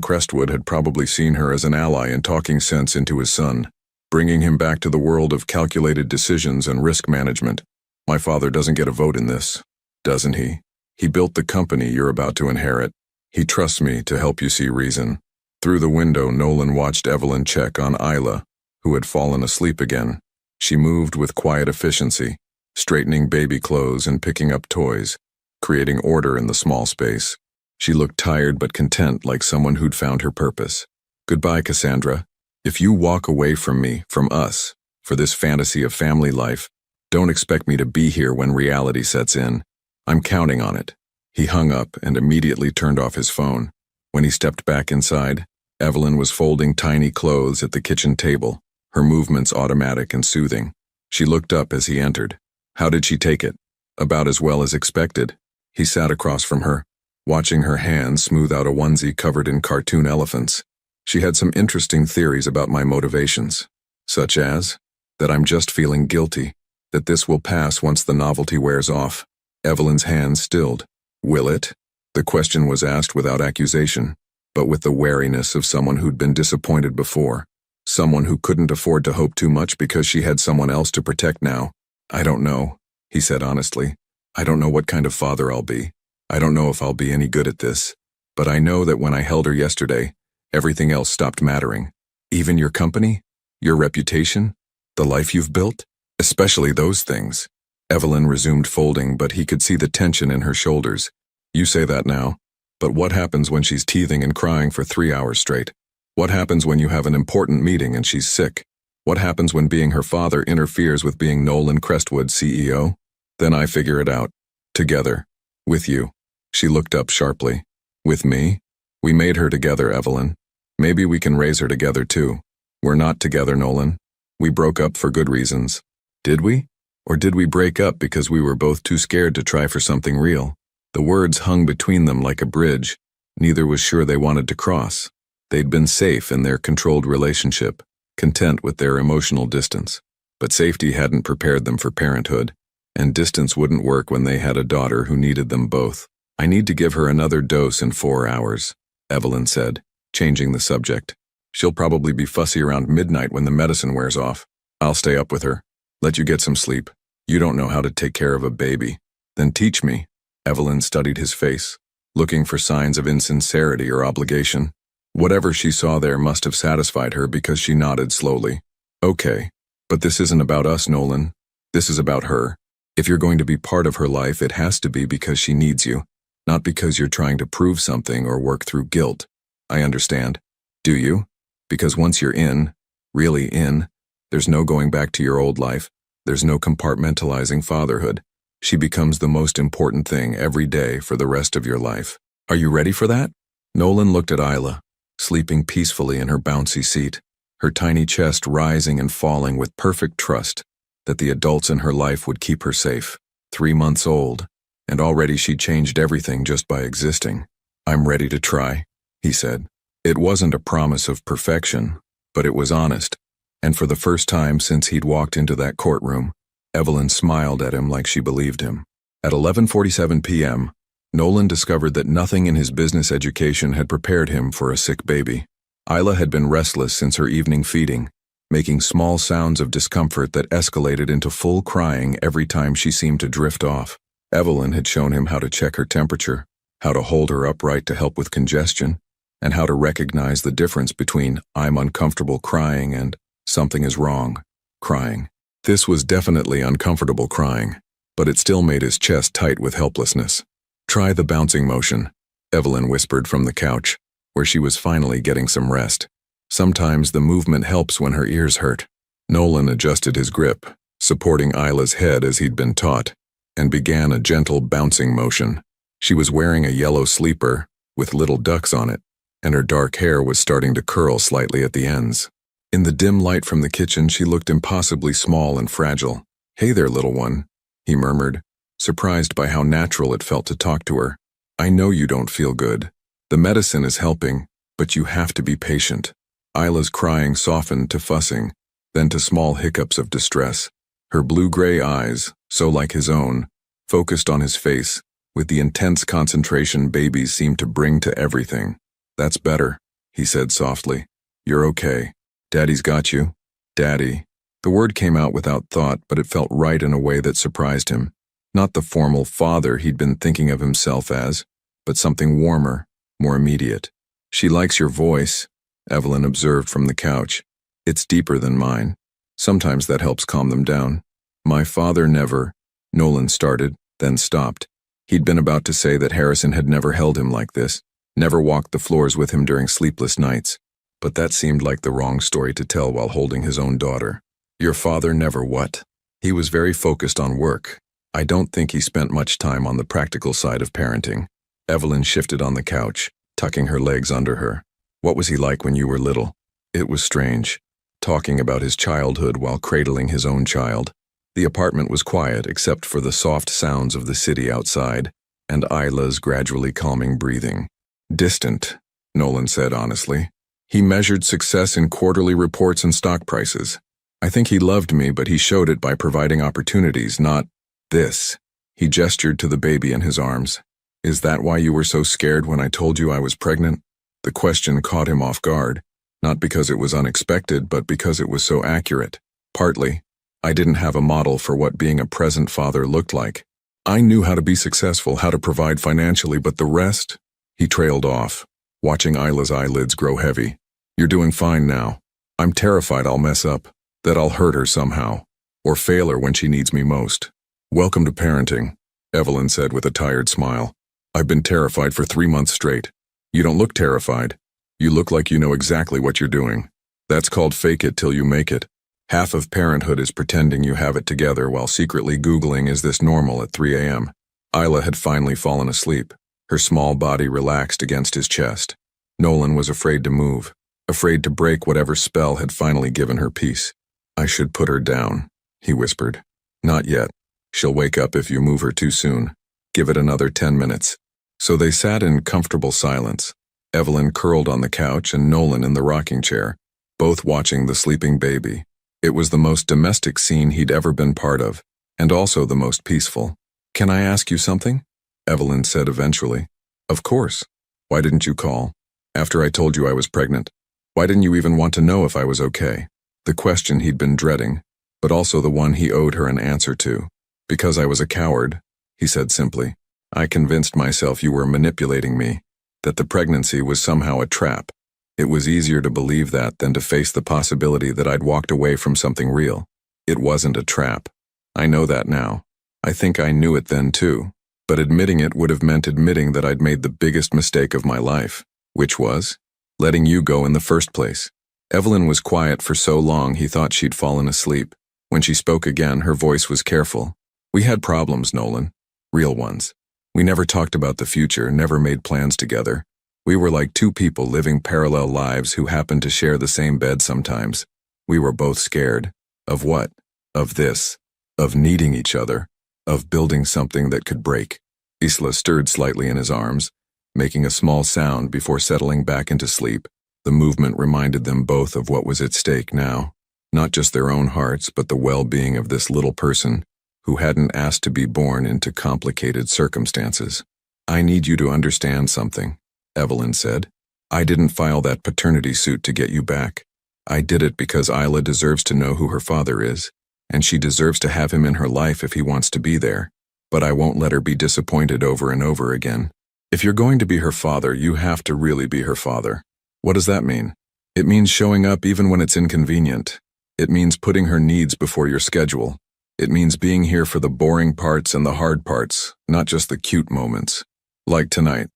Crestwood had probably seen her as an ally in talking sense into his son, bringing him back to the world of calculated decisions and risk management. "My father doesn't get a vote in this, doesn't he? He built the company you're about to inherit. He trusts me to help you see reason." Through the window, Nolan watched Evelyn check on Isla, who had fallen asleep again. She moved with quiet efficiency, straightening baby clothes and picking up toys, creating order in the small space. She looked tired but content, like someone who'd found her purpose. "Goodbye, Cassandra. If you walk away from me, from us, for this fantasy of family life, don't expect me to be here when reality sets in. I'm counting on it." He hung up and immediately turned off his phone. When he stepped back inside, Evelyn was folding tiny clothes at the kitchen table, her movements automatic and soothing. She looked up as he entered. How did she take it? About as well as expected. He sat across from her, watching her hand smooth out a onesie covered in cartoon elephants. "She had some interesting theories about my motivations, such as that I'm just feeling guilty, that this will pass once the novelty wears off." Evelyn's hand stilled. "Will it?" The question was asked without accusation, but with the wariness of someone who'd been disappointed before, someone who couldn't afford to hope too much because she had someone else to protect now. "I don't know," he said honestly. "I don't know what kind of father I'll be. I don't know if I'll be any good at this. But I know that when I held her yesterday, everything else stopped mattering. Even your company, your reputation, the life you've built, especially those things." Evelyn resumed folding, but he could see the tension in her shoulders. "You say that now, but what happens when she's teething and crying for 3 hours straight? What happens when you have an important meeting and she's sick? What happens when being her father interferes with being Nolan Crestwood's CEO? Then I figure it out. Together. With you. She looked up sharply. With me? We made her together, Evelyn. Maybe we can raise her together too. We're not together, Nolan. We broke up for good reasons. Did we? Or did we break up because we were both too scared to try for something real? The words hung between them like a bridge. Neither was sure they wanted to cross. They'd been safe in their controlled relationship, content with their emotional distance. But safety hadn't prepared them for parenthood, and distance wouldn't work when they had a daughter who needed them both. I need to give her another dose in 4 hours, Evelyn said, changing the subject. She'll probably be fussy around midnight when the medicine wears off. I'll stay up with her. Let you get some sleep. You don't know how to take care of a baby. Then teach me. Evelyn studied his face, looking for signs of insincerity or obligation. Whatever she saw there must have satisfied her because she nodded slowly. Okay, but this isn't about us, Nolan. This is about her. If you're going to be part of her life, it has to be because she needs you, not because you're trying to prove something or work through guilt. I understand. Do you? Because once you're in, really in, there's no going back to your old life. There's no compartmentalizing fatherhood. She becomes the most important thing every day for the rest of your life. Are you ready for that? Nolan looked at Isla, sleeping peacefully in her bouncy seat, her tiny chest rising and falling with perfect trust that the adults in her life would keep her safe. 3 months old, and already she changed everything just by existing. I'm ready to try, he said. It wasn't a promise of perfection, but it was honest. And for the first time since he'd walked into that courtroom, Evelyn smiled at him like she believed him. At 11:47 p.m., Nolan discovered that nothing in his business education had prepared him for a sick baby. Isla had been restless since her evening feeding, making small sounds of discomfort that escalated into full crying every time she seemed to drift off. Evelyn had shown him how to check her temperature, how to hold her upright to help with congestion, and how to recognize the difference between "I'm uncomfortable crying" and "something is wrong" crying. This was definitely uncomfortable crying, but it still made his chest tight with helplessness. Try the bouncing motion, Evelyn whispered from the couch, where she was finally getting some rest. Sometimes the movement helps when her ears hurt. Nolan adjusted his grip, supporting Isla's head as he'd been taught, and began a gentle bouncing motion. She was wearing a yellow sleeper with little ducks on it, and her dark hair was starting to curl slightly at the ends. In the dim light from the kitchen, she looked impossibly small and fragile. "Hey there, little one," he murmured, surprised by how natural it felt to talk to her. "I know you don't feel good. The medicine is helping, but you have to be patient." Isla's crying softened to fussing, then to small hiccups of distress. Her blue-gray eyes, so like his own, focused on his face, with the intense concentration babies seem to bring to everything. "That's better," he said softly. "You're okay. Daddy's got you." Daddy. The word came out without thought, but it felt right in a way that surprised him. Not the formal father he'd been thinking of himself as, but something warmer, more immediate. "She likes your voice," Evelyn observed from the couch. "It's deeper than mine. Sometimes that helps calm them down." "My father never," Nolan started, then stopped. He'd been about to say that Harrison had never held him like this, never walked the floors with him during sleepless nights. But that seemed like the wrong story to tell while holding his own daughter. "Your father never what?" "He was very focused on work. I don't think he spent much time on the practical side of parenting." Evelyn shifted on the couch, tucking her legs under her. "What was he like when you were little?" It was strange, talking about his childhood while cradling his own child. The apartment was quiet except for the soft sounds of the city outside, and Isla's gradually calming breathing. "Distant," Nolan said honestly. "He measured success in quarterly reports and stock prices. I think he loved me, but he showed it by providing opportunities, not this." He gestured to the baby in his arms. "Is that why you were so scared when I told you I was pregnant?" The question caught him off guard, not because it was unexpected, but because it was so accurate. "Partly. I didn't have a model for what being a present father looked like. I knew how to be successful, how to provide financially, but the rest?" He trailed off, watching Isla's eyelids grow heavy. "You're doing fine now. I'm terrified I'll mess up, that I'll hurt her somehow, or fail her when she needs me most." "Welcome to parenting," Evelyn said with a tired smile. "I've been terrified for 3 months straight." "You don't look terrified. You look like you know exactly what you're doing. That's called fake it till you make it." Half of parenthood is pretending you have it together while secretly Googling is this normal at 3 a.m. Isla had finally fallen asleep, her small body relaxed against his chest. Nolan was afraid to move, afraid to break whatever spell had finally given her peace. I should put her down, he whispered. Not yet. She'll wake up if you move her too soon. Give it another 10 minutes. So they sat in comfortable silence, Evelyn curled on the couch and Nolan in the rocking chair, both watching the sleeping baby. It was the most domestic scene he'd ever been part of, and also the most peaceful. Can I ask you something? Evelyn said eventually. Of course. Why didn't you call? After I told you I was pregnant. Why didn't you even want to know if I was okay? The question he'd been dreading, but also the one he owed her an answer to. Because I was a coward, he said simply. I convinced myself you were manipulating me, that the pregnancy was somehow a trap. It was easier to believe that than to face the possibility that I'd walked away from something real. It wasn't a trap. I know that now. I think I knew it then too, but admitting it would have meant admitting that I'd made the biggest mistake of my life, which was letting you go in the first place. Evelyn was quiet for so long he thought she'd fallen asleep. When she spoke again, her voice was careful. We had problems, Nolan. Real ones. We never talked about the future, never made plans together. We were like two people living parallel lives who happened to share the same bed sometimes. We were both scared. Of what? Of this. Of needing each other. Of building something that could break. Isla stirred slightly in his arms, making a small sound before settling back into sleep. The movement reminded them both of what was at stake now. Not just their own hearts, but the well-being of this little person who hadn't asked to be born into complicated circumstances. I need you to understand something, Evelyn said. I didn't file that paternity suit to get you back. I did it because Isla deserves to know who her father is, and she deserves to have him in her life if he wants to be there. But I won't let her be disappointed over and over again. If you're going to be her father, you have to really be her father. What does that mean? It means showing up even when it's inconvenient. It means putting her needs before your schedule. It means being here for the boring parts and the hard parts, not just the cute moments. Like tonight,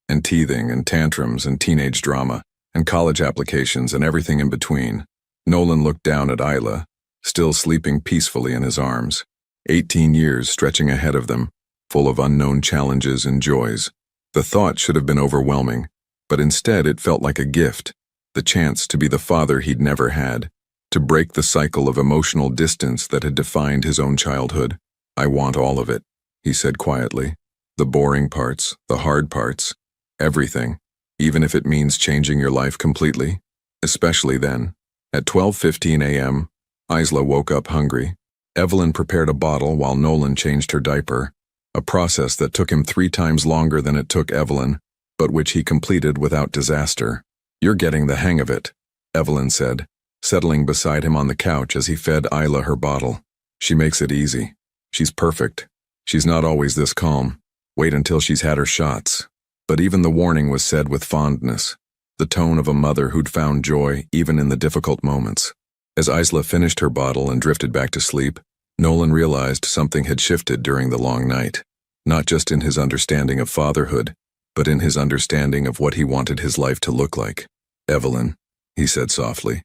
and teething and tantrums and teenage drama, and college applications and everything in between. Nolan looked down at Isla, still sleeping peacefully in his arms. 18 years stretching ahead of them, full of unknown challenges and joys. The thought should have been overwhelming, but instead it felt like a gift, the chance to be the father he'd never had, to break the cycle of emotional distance that had defined his own childhood. I want all of it, he said quietly. The boring parts, the hard parts, everything, even if it means changing your life completely. Especially then. At 12:15 a.m., Isla woke up hungry. Evelyn prepared a bottle while Nolan changed her diaper, a process that took him 3 times longer than it took Evelyn, but which he completed without disaster. You're getting the hang of it, Evelyn said, settling beside him on the couch as he fed Isla her bottle. She makes it easy. She's perfect. She's not always this calm. Wait until she's had her shots. But even the warning was said with fondness, the tone of a mother who'd found joy even in the difficult moments. As Isla finished her bottle and drifted back to sleep, Nolan realized something had shifted during the long night, not just in his understanding of fatherhood, but in his understanding of what he wanted his life to look like. Evelyn, he said softly.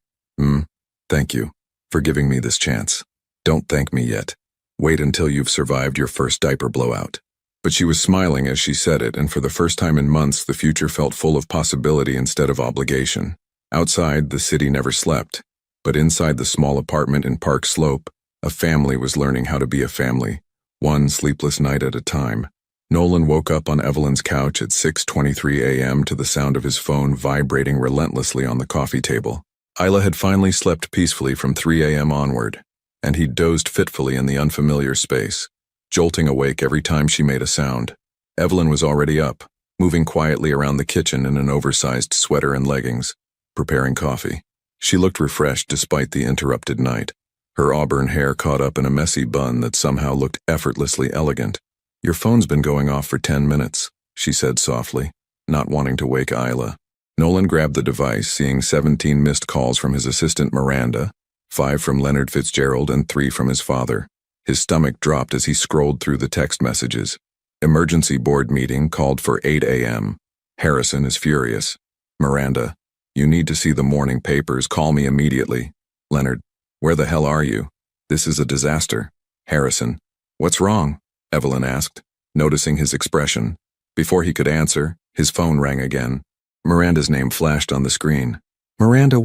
Thank you for giving me this chance. Don't thank me yet. Wait until you've survived your first diaper blowout. But she was smiling as she said it, and for the first time in months, the future felt full of possibility instead of obligation. Outside, the city never slept, but inside the small apartment in Park Slope, a family was learning how to be a family, one sleepless night at a time. Nolan woke up on Evelyn's couch at 6:23 a.m. to the sound of his phone vibrating relentlessly on the coffee table. Isla had finally slept peacefully from 3 a.m. onward, and he dozed fitfully in the unfamiliar space, jolting awake every time she made a sound. Evelyn was already up, moving quietly around the kitchen in an oversized sweater and leggings, preparing coffee. She looked refreshed despite the interrupted night, her auburn hair caught up in a messy bun that somehow looked effortlessly elegant. Your phone's been going off for 10 minutes, she said softly, not wanting to wake Isla. Nolan grabbed the device, seeing 17 missed calls from his assistant Miranda, 5 from Leonard Fitzgerald and 3 from his father. His stomach dropped as he scrolled through the text messages. Emergency board meeting called for 8 a.m. Harrison is furious. Miranda, you need to see the morning papers. Call me immediately. Leonard, where the hell are you? This is a disaster. Harrison, what's wrong? Evelyn asked, noticing his expression. Before he could answer, his phone rang again. Miranda's name flashed on the screen. Miranda,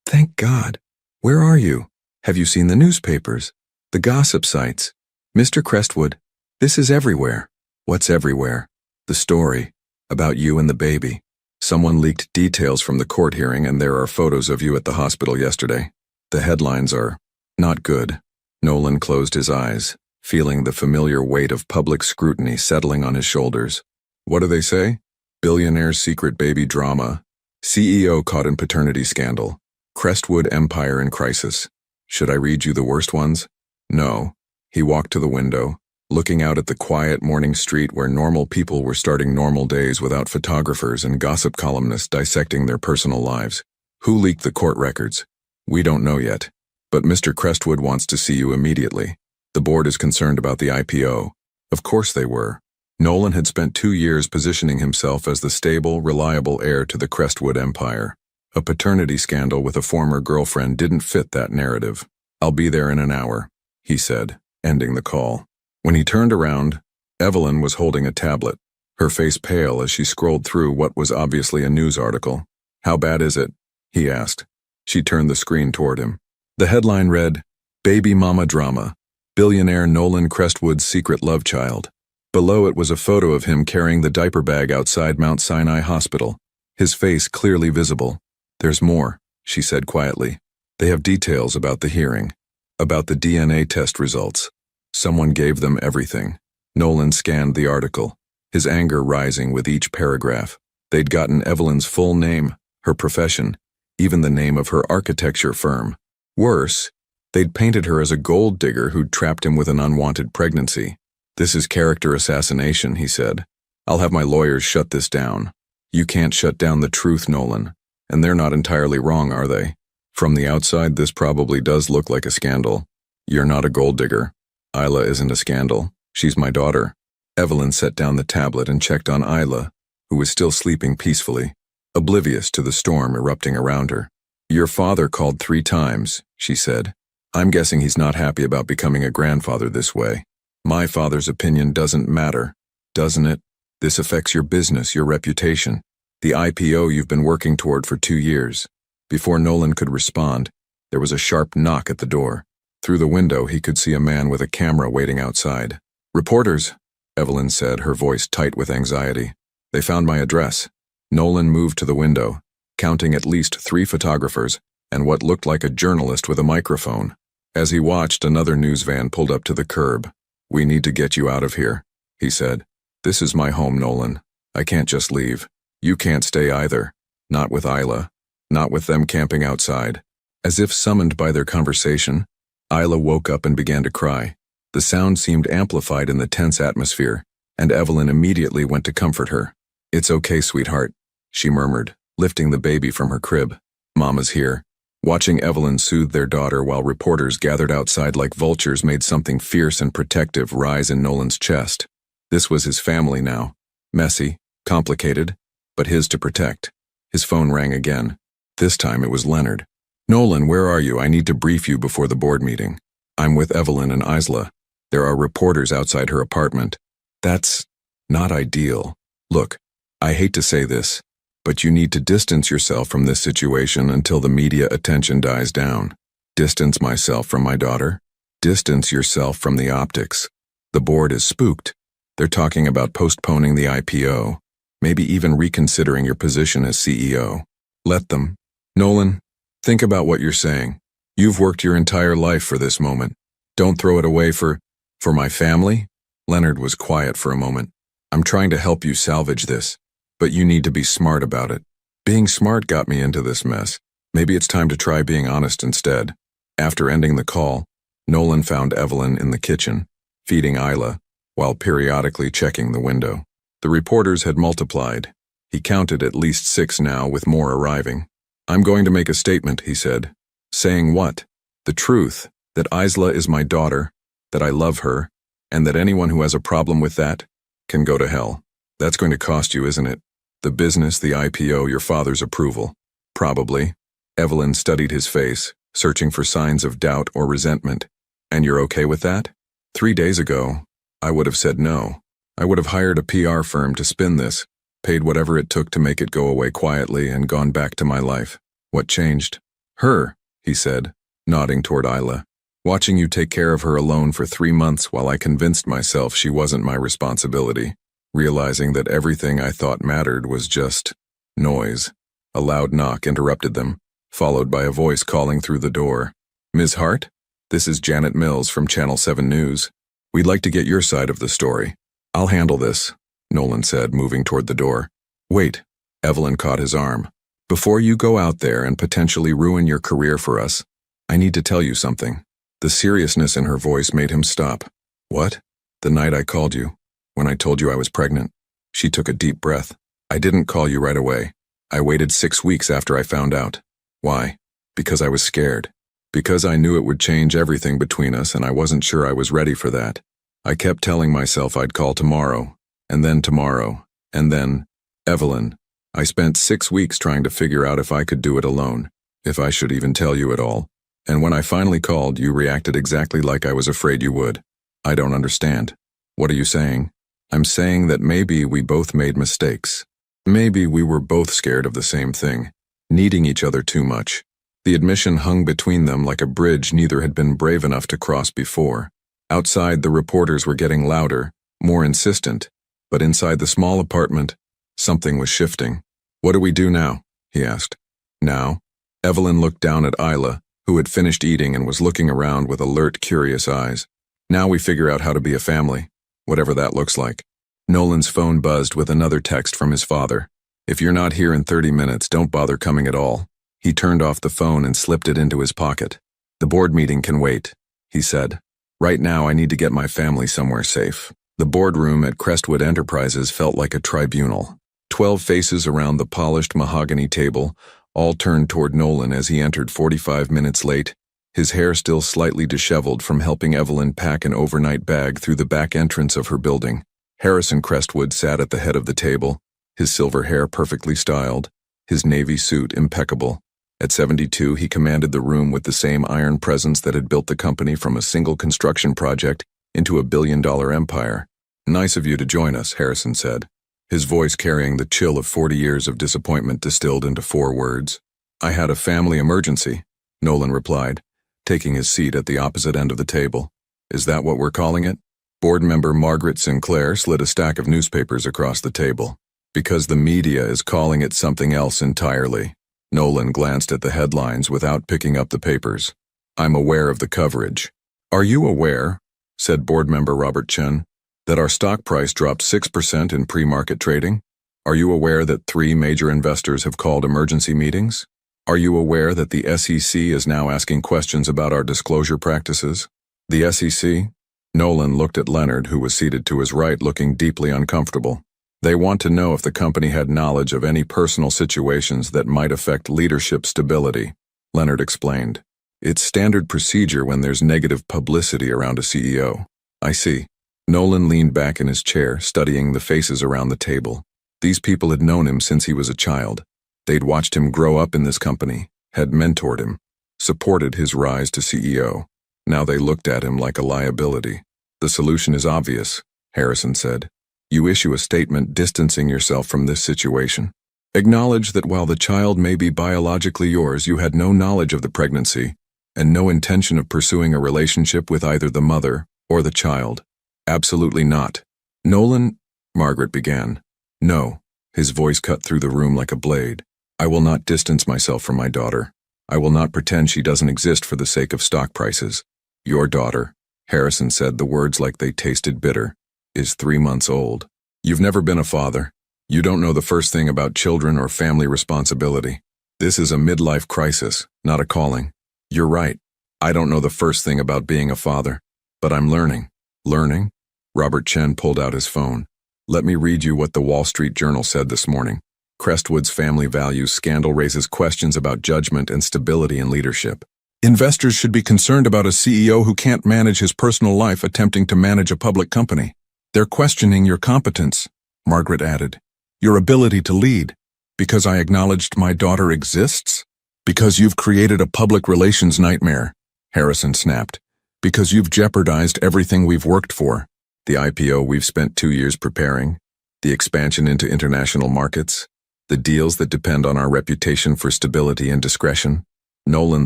Thank God. Where are you? Have you seen the newspapers? The gossip sites? Mr. Crestwood, this is everywhere. What's everywhere? The story. About you and the baby. Someone leaked details from the court hearing and there are photos of you at the hospital yesterday. The headlines are not good. Nolan closed his eyes, feeling the familiar weight of public scrutiny settling on his shoulders. What do they say? Billionaire secret baby drama. CEO caught in paternity scandal. Crestwood empire in crisis. Should I read you the worst ones? No. He walked to the window, looking out at the quiet morning street where normal people were starting normal days without photographers and gossip columnists dissecting their personal lives. Who leaked the court records? We don't know yet. But Mr. Crestwood wants to see you immediately. The board is concerned about the IPO. Of course they were. Nolan had spent 2 years positioning himself as the stable, reliable heir to the Crestwood empire. A paternity scandal with a former girlfriend didn't fit that narrative. I'll be there in an hour, he said, ending the call. When he turned around, Evelyn was holding a tablet, her face pale as she scrolled through what was obviously a news article. How bad is it? He asked. She turned the screen toward him. The headline read, Baby Mama Drama, Billionaire Nolan Crestwood's Secret Love Child. Below it was a photo of him carrying the diaper bag outside Mount Sinai Hospital, his face clearly visible. There's more, she said quietly. They have details about the hearing, about the DNA test results. Someone gave them everything. Nolan scanned the article, his anger rising with each paragraph. They'd gotten Evelyn's full name, her profession, even the name of her architecture firm. Worse, they'd painted her as a gold digger who'd trapped him with an unwanted pregnancy. This is character assassination, he said. I'll have my lawyers shut this down. You can't shut down the truth, Nolan. And they're not entirely wrong, are they? From the outside, this probably does look like a scandal. You're not a gold digger. Isla isn't a scandal. She's my daughter. Evelyn set down the tablet and checked on Isla, who was still sleeping peacefully, oblivious to the storm erupting around her. Your father called 3 times, she said. I'm guessing he's not happy about becoming a grandfather this way. My father's opinion doesn't matter, doesn't it? This affects your business, your reputation, the IPO you've been working toward for 2 years. Before Nolan could respond, there was a sharp knock at the door. Through the window, he could see a man with a camera waiting outside. Reporters, Evelyn said, her voice tight with anxiety. They found my address. Nolan moved to the window, counting at least 3 photographers and what looked like a journalist with a microphone. As he watched, another news van pulled up to the curb. We need to get you out of here, he said. This is my home, Nolan. I can't just leave. You can't stay either. Not with Isla. Not with them camping outside. As if summoned by their conversation, Isla woke up and began to cry. The sound seemed amplified in the tense atmosphere, and Evelyn immediately went to comfort her. It's okay, sweetheart, she murmured, lifting the baby from her crib. Mama's here. Watching Evelyn soothe their daughter while reporters gathered outside like vultures made something fierce and protective rise in Nolan's chest. This was his family now. Messy, complicated, but his to protect. His phone rang again. This time it was Leonard. Nolan, where are you? I need to brief you before the board meeting. I'm with Evelyn and Isla. There are reporters outside her apartment. That's not ideal. Look, I hate to say this, but you need to distance yourself from this situation until the media attention dies down. Distance myself from my daughter? Distance yourself from the optics. The board is spooked. They're talking about postponing the IPO, maybe even reconsidering your position as CEO. Let them. Nolan, think about what you're saying. You've worked your entire life for this moment. Don't throw it away for my family? Leonard was quiet for a moment. I'm trying to help you salvage this, but you need to be smart about it. Being smart got me into this mess. Maybe it's time to try being honest instead. After ending the call, Nolan found Evelyn in the kitchen, feeding Isla, while periodically checking the window. The reporters had multiplied. He counted at least 6 now, with more arriving. I'm going to make a statement, he said. Saying what? The truth, that Isla is my daughter, that I love her, and that anyone who has a problem with that can go to hell. That's going to cost you, isn't it? The business, the IPO, your father's approval. Probably. Evelyn studied his face, searching for signs of doubt or resentment. And you're okay with that? 3 days ago, I would have said no. I would have hired a PR firm to spin this, paid whatever it took to make it go away quietly, and gone back to my life. What changed? Her, he said, nodding toward Isla. Watching you take care of her alone for 3 months while I convinced myself she wasn't my responsibility, realizing that everything I thought mattered was just noise. A loud knock interrupted them, followed by a voice calling through the door. Ms. Hart? This is Janet Mills from Channel 7 News. We'd like to get your side of the story. I'll handle this, Nolan said, moving toward the door. Wait, Evelyn caught his arm. Before you go out there and potentially ruin your career for us, I need to tell you something. The seriousness in her voice made him stop. What? The night I called you, when I told you I was pregnant. She took a deep breath. I didn't call you right away. I waited 6 weeks after I found out. Why? Because I was scared. Because I knew it would change everything between us, and I wasn't sure I was ready for that. I kept telling myself I'd call tomorrow, and then tomorrow, and then, Evelyn, I spent 6 weeks trying to figure out if I could do it alone, if I should even tell you at all. And when I finally called, you reacted exactly like I was afraid you would. I don't understand. What are you saying? I'm saying that maybe we both made mistakes. Maybe we were both scared of the same thing, needing each other too much. The admission hung between them like a bridge neither had been brave enough to cross before. Outside, the reporters were getting louder, more insistent, but inside the small apartment, something was shifting. What do we do now? He asked. Now? Evelyn looked down at Isla, who had finished eating and was looking around with alert, curious eyes. Now we figure out how to be a family, whatever that looks like. Nolan's phone buzzed with another text from his father. If you're not here in 30 minutes, don't bother coming at all. He turned off the phone and slipped it into his pocket. The board meeting can wait, he said. Right now I need to get my family somewhere safe. The boardroom at Crestwood Enterprises felt like a tribunal. 12 faces around the polished mahogany table, all turned toward Nolan as he entered 45 minutes late, his hair still slightly disheveled from helping Evelyn pack an overnight bag through the back entrance of her building. Harrison Crestwood sat at the head of the table, his silver hair perfectly styled, his navy suit impeccable. At 72, he commanded the room with the same iron presence that had built the company from a single construction project into a billion-dollar empire. Nice of you to join us, Harrison said, his voice carrying the chill of 40 years of disappointment distilled into 4 words. I had a family emergency, Nolan replied, taking his seat at the opposite end of the table. Is that what we're calling it? Board member Margaret Sinclair slid a stack of newspapers across the table. Because the media is calling it something else entirely. Nolan glanced at the headlines without picking up the papers. I'm aware of the coverage. Are you aware, said board member Robert Chen, that our stock price dropped 6% in pre-market trading? Are you aware that 3 major investors have called emergency meetings? Are you aware that the SEC is now asking questions about our disclosure practices? The SEC? Nolan looked at Leonard, who was seated to his right, looking deeply uncomfortable. They want to know if the company had knowledge of any personal situations that might affect leadership stability, Leonard explained. It's standard procedure when there's negative publicity around a CEO. I see. Nolan leaned back in his chair, studying the faces around the table. These people had known him since he was a child. They'd watched him grow up in this company, had mentored him, supported his rise to CEO. Now they looked at him like a liability. The solution is obvious, Harrison said. You issue a statement distancing yourself from this situation. Acknowledge that while the child may be biologically yours, you had no knowledge of the pregnancy and no intention of pursuing a relationship with either the mother or the child. Absolutely not. Nolan, Margaret began. No, his voice cut through the room like a blade. I will not distance myself from my daughter. I will not pretend she doesn't exist for the sake of stock prices. Your daughter, Harrison said the words like they tasted bitter, is 3 months old. You've never been a father. You don't know the first thing about children or family responsibility. This is a midlife crisis, not a calling. You're right. I don't know the first thing about being a father, but I'm learning. Learning? Robert Chen pulled out his phone. Let me read you what the Wall Street Journal said this morning. Crestwood's family values scandal raises questions about judgment and stability in leadership. Investors should be concerned about a CEO who can't manage his personal life attempting to manage a public company. They're questioning your competence, Margaret added. Your ability to lead. Because I acknowledged my daughter exists? Because you've created a public relations nightmare, Harrison snapped. Because you've jeopardized everything we've worked for. The IPO we've spent 2 years preparing, the expansion into international markets, the deals that depend on our reputation for stability and discretion. Nolan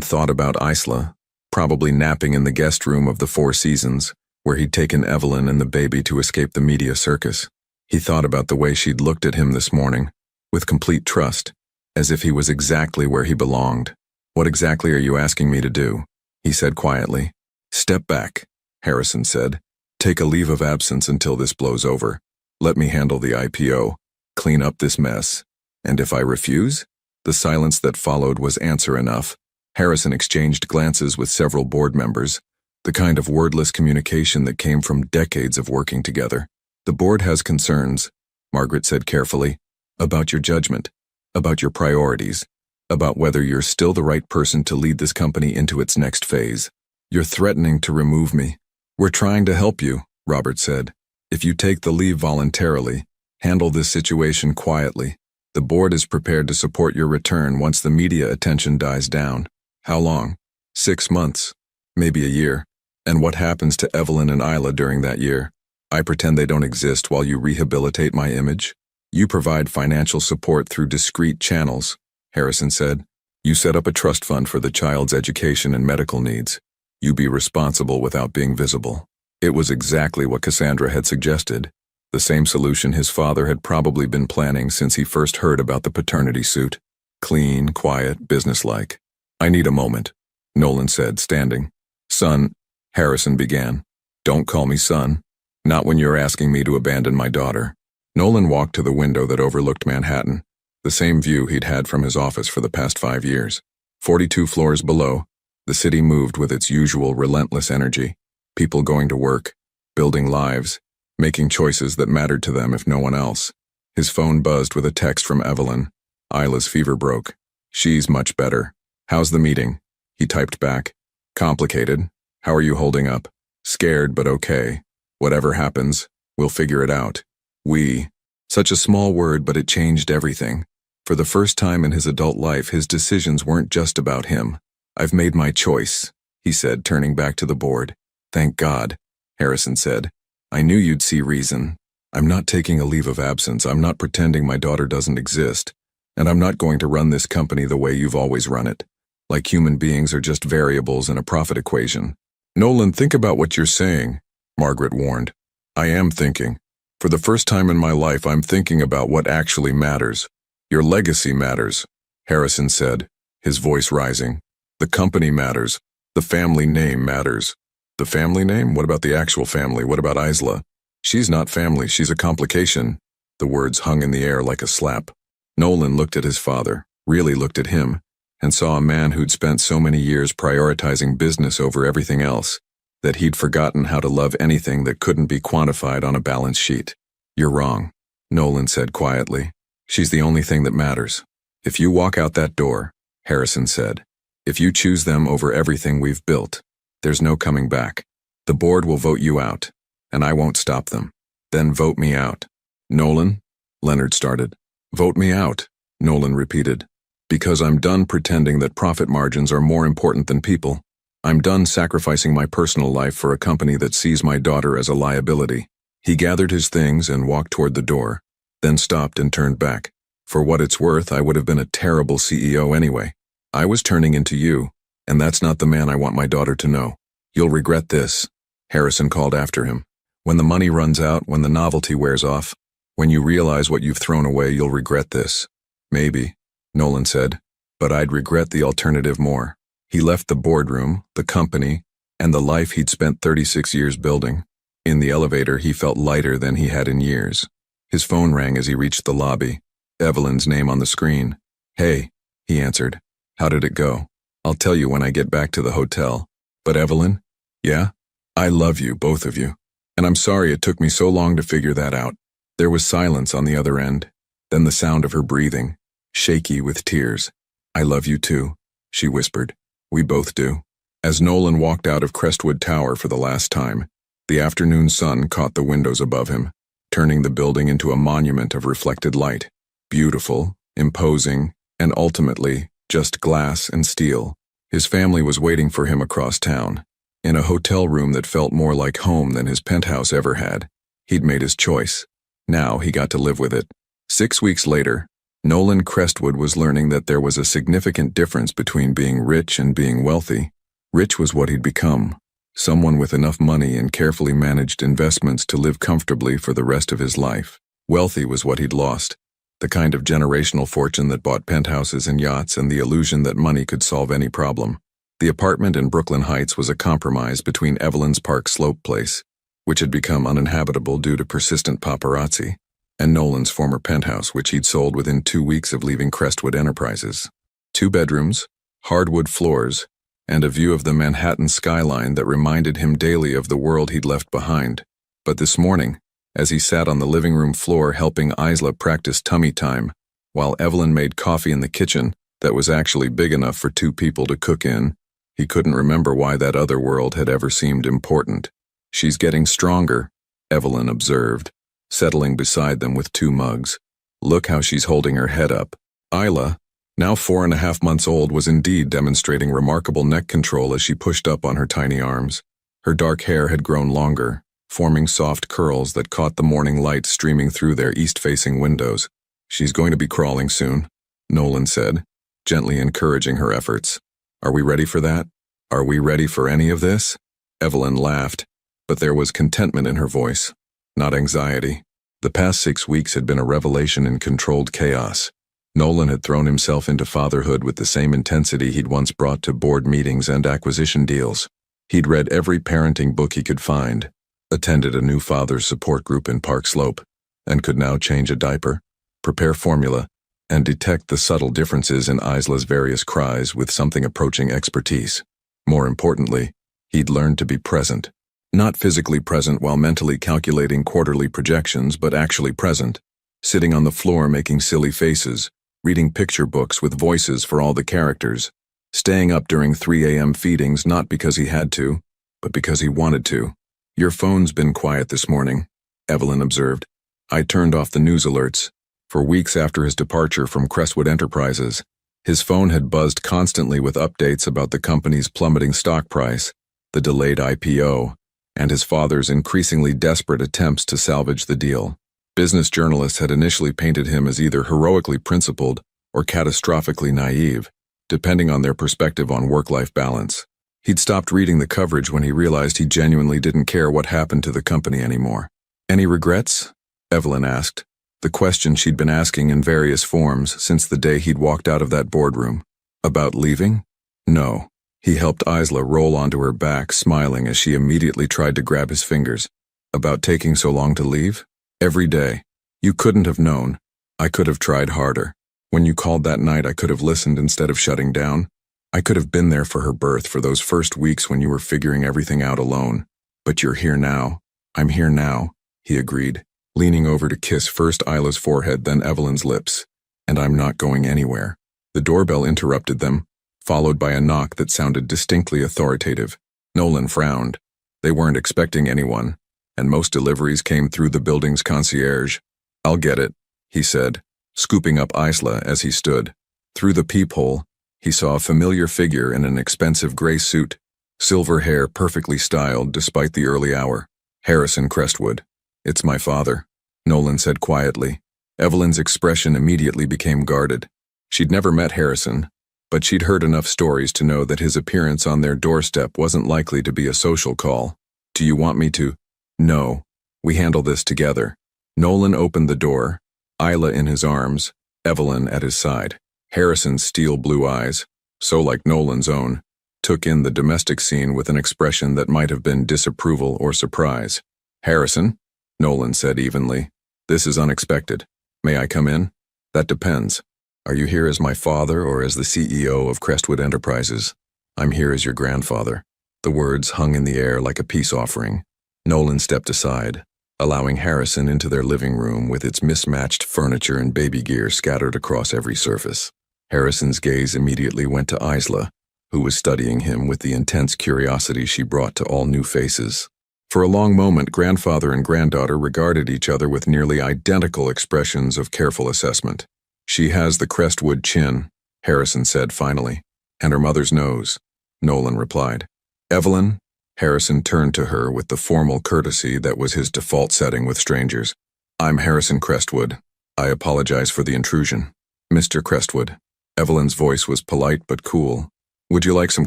thought about Isla, probably napping in the guest room of the Four Seasons, where he'd taken Evelyn and the baby to escape the media circus. He thought about the way she'd looked at him this morning, with complete trust, as if he was exactly where he belonged. What exactly are you asking me to do? He said quietly. Step back, Harrison said. Take a leave of absence until this blows over. Let me handle the IPO, clean up this mess. And if I refuse? The silence that followed was answer enough. Harrison exchanged glances with several board members, the kind of wordless communication that came from decades of working together. The board has concerns, Margaret said carefully, about your judgment, about your priorities, about whether you're still the right person to lead this company into its next phase. You're threatening to remove me. We're trying to help you, Robert said. If you take the leave voluntarily, handle this situation quietly. The board is prepared to support your return once the media attention dies down. How long? 6 months. Maybe a year. And what happens to Evelyn and Isla during that year? I pretend they don't exist while you rehabilitate my image? You provide financial support through discreet channels, Harrison said. You set up a trust fund for the child's education and medical needs. You be responsible without being visible. It was exactly what Cassandra had suggested, the same solution his father had probably been planning since he first heard about the paternity suit. Clean, quiet, businesslike. I need a moment, Nolan said, standing. Son, Harrison began. Don't call me son. Not when you're asking me to abandon my daughter. Nolan walked to the window that overlooked Manhattan, the same view he'd had from his office for the past 5 years. 42 floors below, the city moved with its usual relentless energy. People going to work, building lives, making choices that mattered to them if no one else. His phone buzzed with a text from Evelyn. Isla's fever broke. She's much better. How's the meeting? He typed back. Complicated. How are you holding up? Scared, but okay. Whatever happens, we'll figure it out. We. Such a small word, but it changed everything. For the first time in his adult life, his decisions weren't just about him. I've made my choice, he said, turning back to the board. Thank God, Harrison said. I knew you'd see reason. I'm not taking a leave of absence. I'm not pretending my daughter doesn't exist. And I'm not going to run this company the way you've always run it. Like human beings are just variables in a profit equation. Nolan, think about what you're saying, Margaret warned. I am thinking. For the first time in my life, I'm thinking about what actually matters. Your legacy matters, Harrison said, his voice rising. The company matters. The family name matters. The family name? What about the actual family? What about Isla? She's not family, she's a complication. The words hung in the air like a slap. Nolan looked at his father, really looked at him, and saw a man who'd spent so many years prioritizing business over everything else, that he'd forgotten how to love anything that couldn't be quantified on a balance sheet. You're wrong, Nolan said quietly. She's the only thing that matters. If you walk out that door, Harrison said, if you choose them over everything we've built, there's no coming back. The board will vote you out, and I won't stop them. Then vote me out. Nolan? Leonard started. Vote me out, Nolan repeated. Because I'm done pretending that profit margins are more important than people. I'm done sacrificing my personal life for a company that sees my daughter as a liability. He gathered his things and walked toward the door, then stopped and turned back. For what it's worth, I would have been a terrible CEO anyway. I was turning into you, and that's not the man I want my daughter to know. You'll regret this, Harrison called after him. When the money runs out, when the novelty wears off, when you realize what you've thrown away, you'll regret this. Maybe, Nolan said, but I'd regret the alternative more. He left the boardroom, the company, and the life he'd spent 36 years building. In the elevator, he felt lighter than he had in years. His phone rang as he reached the lobby. Evelyn's name on the screen. Hey, he answered. How did it go? I'll tell you when I get back to the hotel. But Evelyn? Yeah? I love you, both of you. And I'm sorry it took me so long to figure that out. There was silence on the other end, then the sound of her breathing, shaky with tears. I love you too, she whispered. We both do. As Nolan walked out of Crestwood Tower for the last time, the afternoon sun caught the windows above him, turning the building into a monument of reflected light. Beautiful, imposing, and ultimately, just glass and steel. His family was waiting for him across town, in a hotel room that felt more like home than his penthouse ever had. He'd made his choice. Now he got to live with it. 6 weeks later, Nolan Crestwood was learning that there was a significant difference between being rich and being wealthy. Rich was what he'd become, someone with enough money and carefully managed investments to live comfortably for the rest of his life. Wealthy was what he'd lost, the kind of generational fortune that bought penthouses and yachts and the illusion that money could solve any problem. The apartment in Brooklyn Heights was a compromise between Evelyn's Park Slope place, which had become uninhabitable due to persistent paparazzi, and Nolan's former penthouse, which he'd sold within 2 weeks of leaving Crestwood Enterprises. 2 bedrooms, hardwood floors, and a view of the Manhattan skyline that reminded him daily of the world he'd left behind. But this morning, as he sat on the living room floor helping Isla practice tummy time, while Evelyn made coffee in the kitchen that was actually big enough for 2 people to cook in, he couldn't remember why that other world had ever seemed important. "She's getting stronger," Evelyn observed, settling beside them with 2 mugs. "Look how she's holding her head up." Isla, now 4.5 months old, was indeed demonstrating remarkable neck control as she pushed up on her tiny arms. Her dark hair had grown longer, forming soft curls that caught the morning light streaming through their east-facing windows. "She's going to be crawling soon," Nolan said, gently encouraging her efforts. "Are we ready for that? Are we ready for any of this?" Evelyn laughed, but there was contentment in her voice, not anxiety. The past 6 weeks had been a revelation in controlled chaos. Nolan had thrown himself into fatherhood with the same intensity he'd once brought to board meetings and acquisition deals. He'd read every parenting book he could find, attended a new father's support group in Park Slope, and could now change a diaper, prepare formula, and detect the subtle differences in Isla's various cries with something approaching expertise. More importantly, he'd learned to be present. Not physically present while mentally calculating quarterly projections, but actually present, sitting on the floor making silly faces, reading picture books with voices for all the characters, staying up during 3 a.m. feedings not because he had to, but because he wanted to. "Your phone's been quiet this morning," Evelyn observed. "I turned off the news alerts." For weeks after his departure from Crestwood Enterprises, his phone had buzzed constantly with updates about the company's plummeting stock price, the delayed IPO, and his father's increasingly desperate attempts to salvage the deal. Business journalists had initially painted him as either heroically principled or catastrophically naive, depending on their perspective on work-life balance. He'd stopped reading the coverage when he realized he genuinely didn't care what happened to the company anymore. "Any regrets?" Evelyn asked, the question she'd been asking in various forms since the day he'd walked out of that boardroom. "About leaving?" "No." He helped Isla roll onto her back, smiling as she immediately tried to grab his fingers. "About taking so long to leave?" "Every day. You couldn't have known. I could have tried harder. When you called that night, I could have listened instead of shutting down. I could have been there for her birth for those first weeks when you were figuring everything out alone. But you're here now." "I'm here now," he agreed, leaning over to kiss first Isla's forehead, then Evelyn's lips. "And I'm not going anywhere." The doorbell interrupted them, followed by a knock that sounded distinctly authoritative. Nolan frowned. They weren't expecting anyone, and most deliveries came through the building's concierge. "I'll get it," he said, scooping up Isla as he stood. Through the peephole, he saw a familiar figure in an expensive gray suit, silver hair perfectly styled despite the early hour. "Harrison Crestwood." "It's my father," Nolan said quietly. Evelyn's expression immediately became guarded. She'd never met Harrison, but she'd heard enough stories to know that his appearance on their doorstep wasn't likely to be a social call. "Do you want me to?" "No. We handle this together." Nolan opened the door, Isla in his arms, Evelyn at his side. Harrison's steel blue eyes, so like Nolan's own, took in the domestic scene with an expression that might have been disapproval or surprise. "Harrison," Nolan said evenly, "this is unexpected. May I come in?" "That depends. Are you here as my father or as the CEO of Crestwood Enterprises?" "I'm here as your grandfather." The words hung in the air like a peace offering. Nolan stepped aside, allowing Harrison into their living room with its mismatched furniture and baby gear scattered across every surface. Harrison's gaze immediately went to Isla, who was studying him with the intense curiosity she brought to all new faces. For a long moment, grandfather and granddaughter regarded each other with nearly identical expressions of careful assessment. "She has the Crestwood chin," Harrison said finally. And her mother's nose, Nolan replied. Evelyn? Harrison turned to her with the formal courtesy that was his default setting with strangers. I'm Harrison Crestwood. I apologize for the intrusion. Mr. Crestwood. Evelyn's voice was polite but cool. Would you like some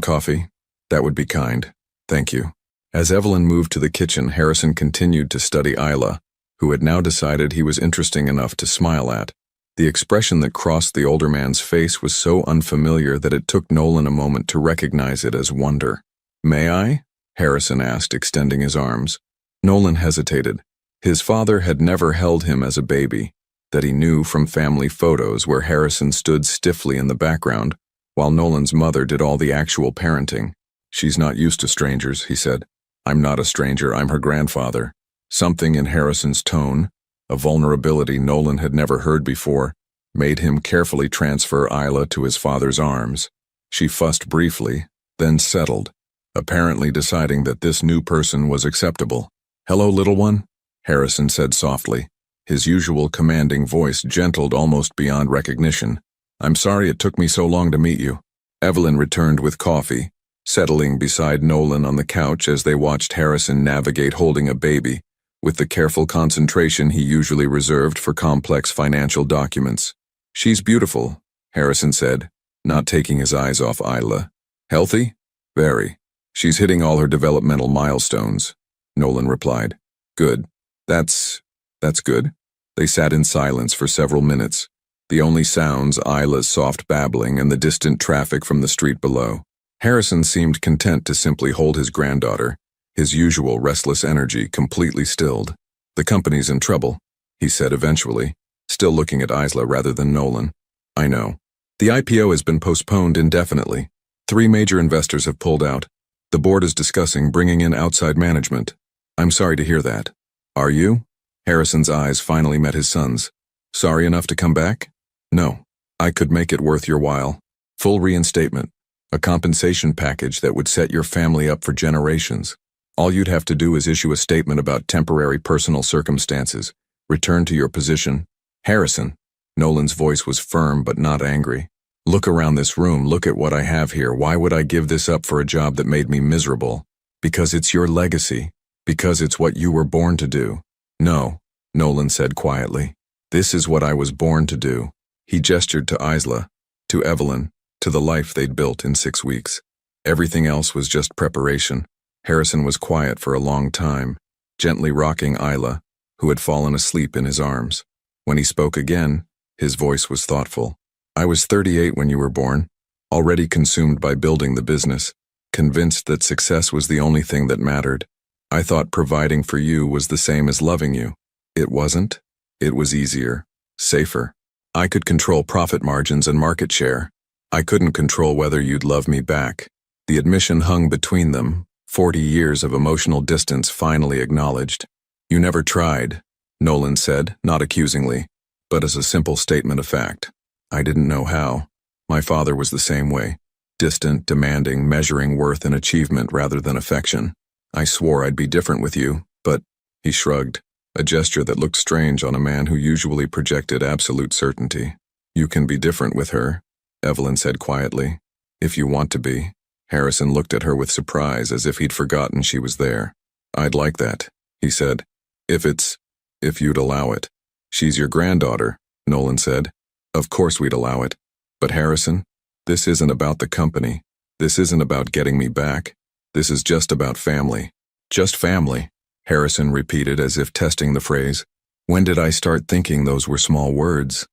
coffee? That would be kind. Thank you. As Evelyn moved to the kitchen, Harrison continued to study Isla, who had now decided he was interesting enough to smile at. The expression that crossed the older man's face was so unfamiliar that it took Nolan a moment to recognize it as wonder. May I? Harrison asked, extending his arms. Nolan hesitated. His father had never held him as a baby, that he knew from family photos where Harrison stood stiffly in the background, while Nolan's mother did all the actual parenting. She's not used to strangers, he said. I'm not a stranger, I'm her grandfather. Something in Harrison's tone, a vulnerability Nolan had never heard before, made him carefully transfer Isla to his father's arms. She fussed briefly, then settled, apparently deciding that this new person was acceptable. Hello, little one? Harrison said softly, his usual commanding voice gentled almost beyond recognition. I'm sorry it took me so long to meet you. Evelyn returned with coffee, settling beside Nolan on the couch as they watched Harrison navigate holding a baby, with the careful concentration he usually reserved for complex financial documents. She's beautiful, Harrison said, not taking his eyes off Isla. Healthy? Very. She's hitting all her developmental milestones, Nolan replied. Good. That's good. They sat in silence for several minutes, the only sounds Isla's soft babbling and the distant traffic from the street below. Harrison seemed content to simply hold his granddaughter, his usual restless energy completely stilled. The company's in trouble, he said eventually, still looking at Isla rather than Nolan. I know. The IPO has been postponed indefinitely. 3 major investors have pulled out. The board is discussing bringing in outside management. I'm sorry to hear that. Are you? Harrison's eyes finally met his son's. Sorry enough to come back? No. I could make it worth your while. Full reinstatement. A compensation package that would set your family up for generations. All you'd have to do is issue a statement about temporary personal circumstances. Return to your position. Harrison. Nolan's voice was firm but not angry. Look around this room, look at what I have here. Why would I give this up for a job that made me miserable? Because it's your legacy. Because it's what you were born to do. No, Nolan said quietly. This is what I was born to do. He gestured to Isla, to Evelyn, to the life they'd built in 6 weeks. Everything else was just preparation. Harrison was quiet for a long time, gently rocking Isla, who had fallen asleep in his arms. When he spoke again, his voice was thoughtful. I was 38 when you were born, already consumed by building the business, convinced that success was the only thing that mattered. I thought providing for you was the same as loving you. It wasn't. It was easier, safer. I could control profit margins and market share. I couldn't control whether you'd love me back. The admission hung between them, 40 years of emotional distance finally acknowledged. You never tried, Nolan said, not accusingly, but as a simple statement of fact. I didn't know how. My father was the same way. Distant, demanding, measuring worth in achievement rather than affection. I swore I'd be different with you, but, he shrugged, a gesture that looked strange on a man who usually projected absolute certainty. You can be different with her, Evelyn said quietly. If you want to be. Harrison looked at her with surprise as if he'd forgotten she was there. I'd like that, he said. If you'd allow it. She's your granddaughter, Nolan said. Of course we'd allow it. But Harrison, this isn't about the company. This isn't about getting me back. This is just about family. Just family, Harrison repeated as if testing the phrase. When did I start thinking those were small words?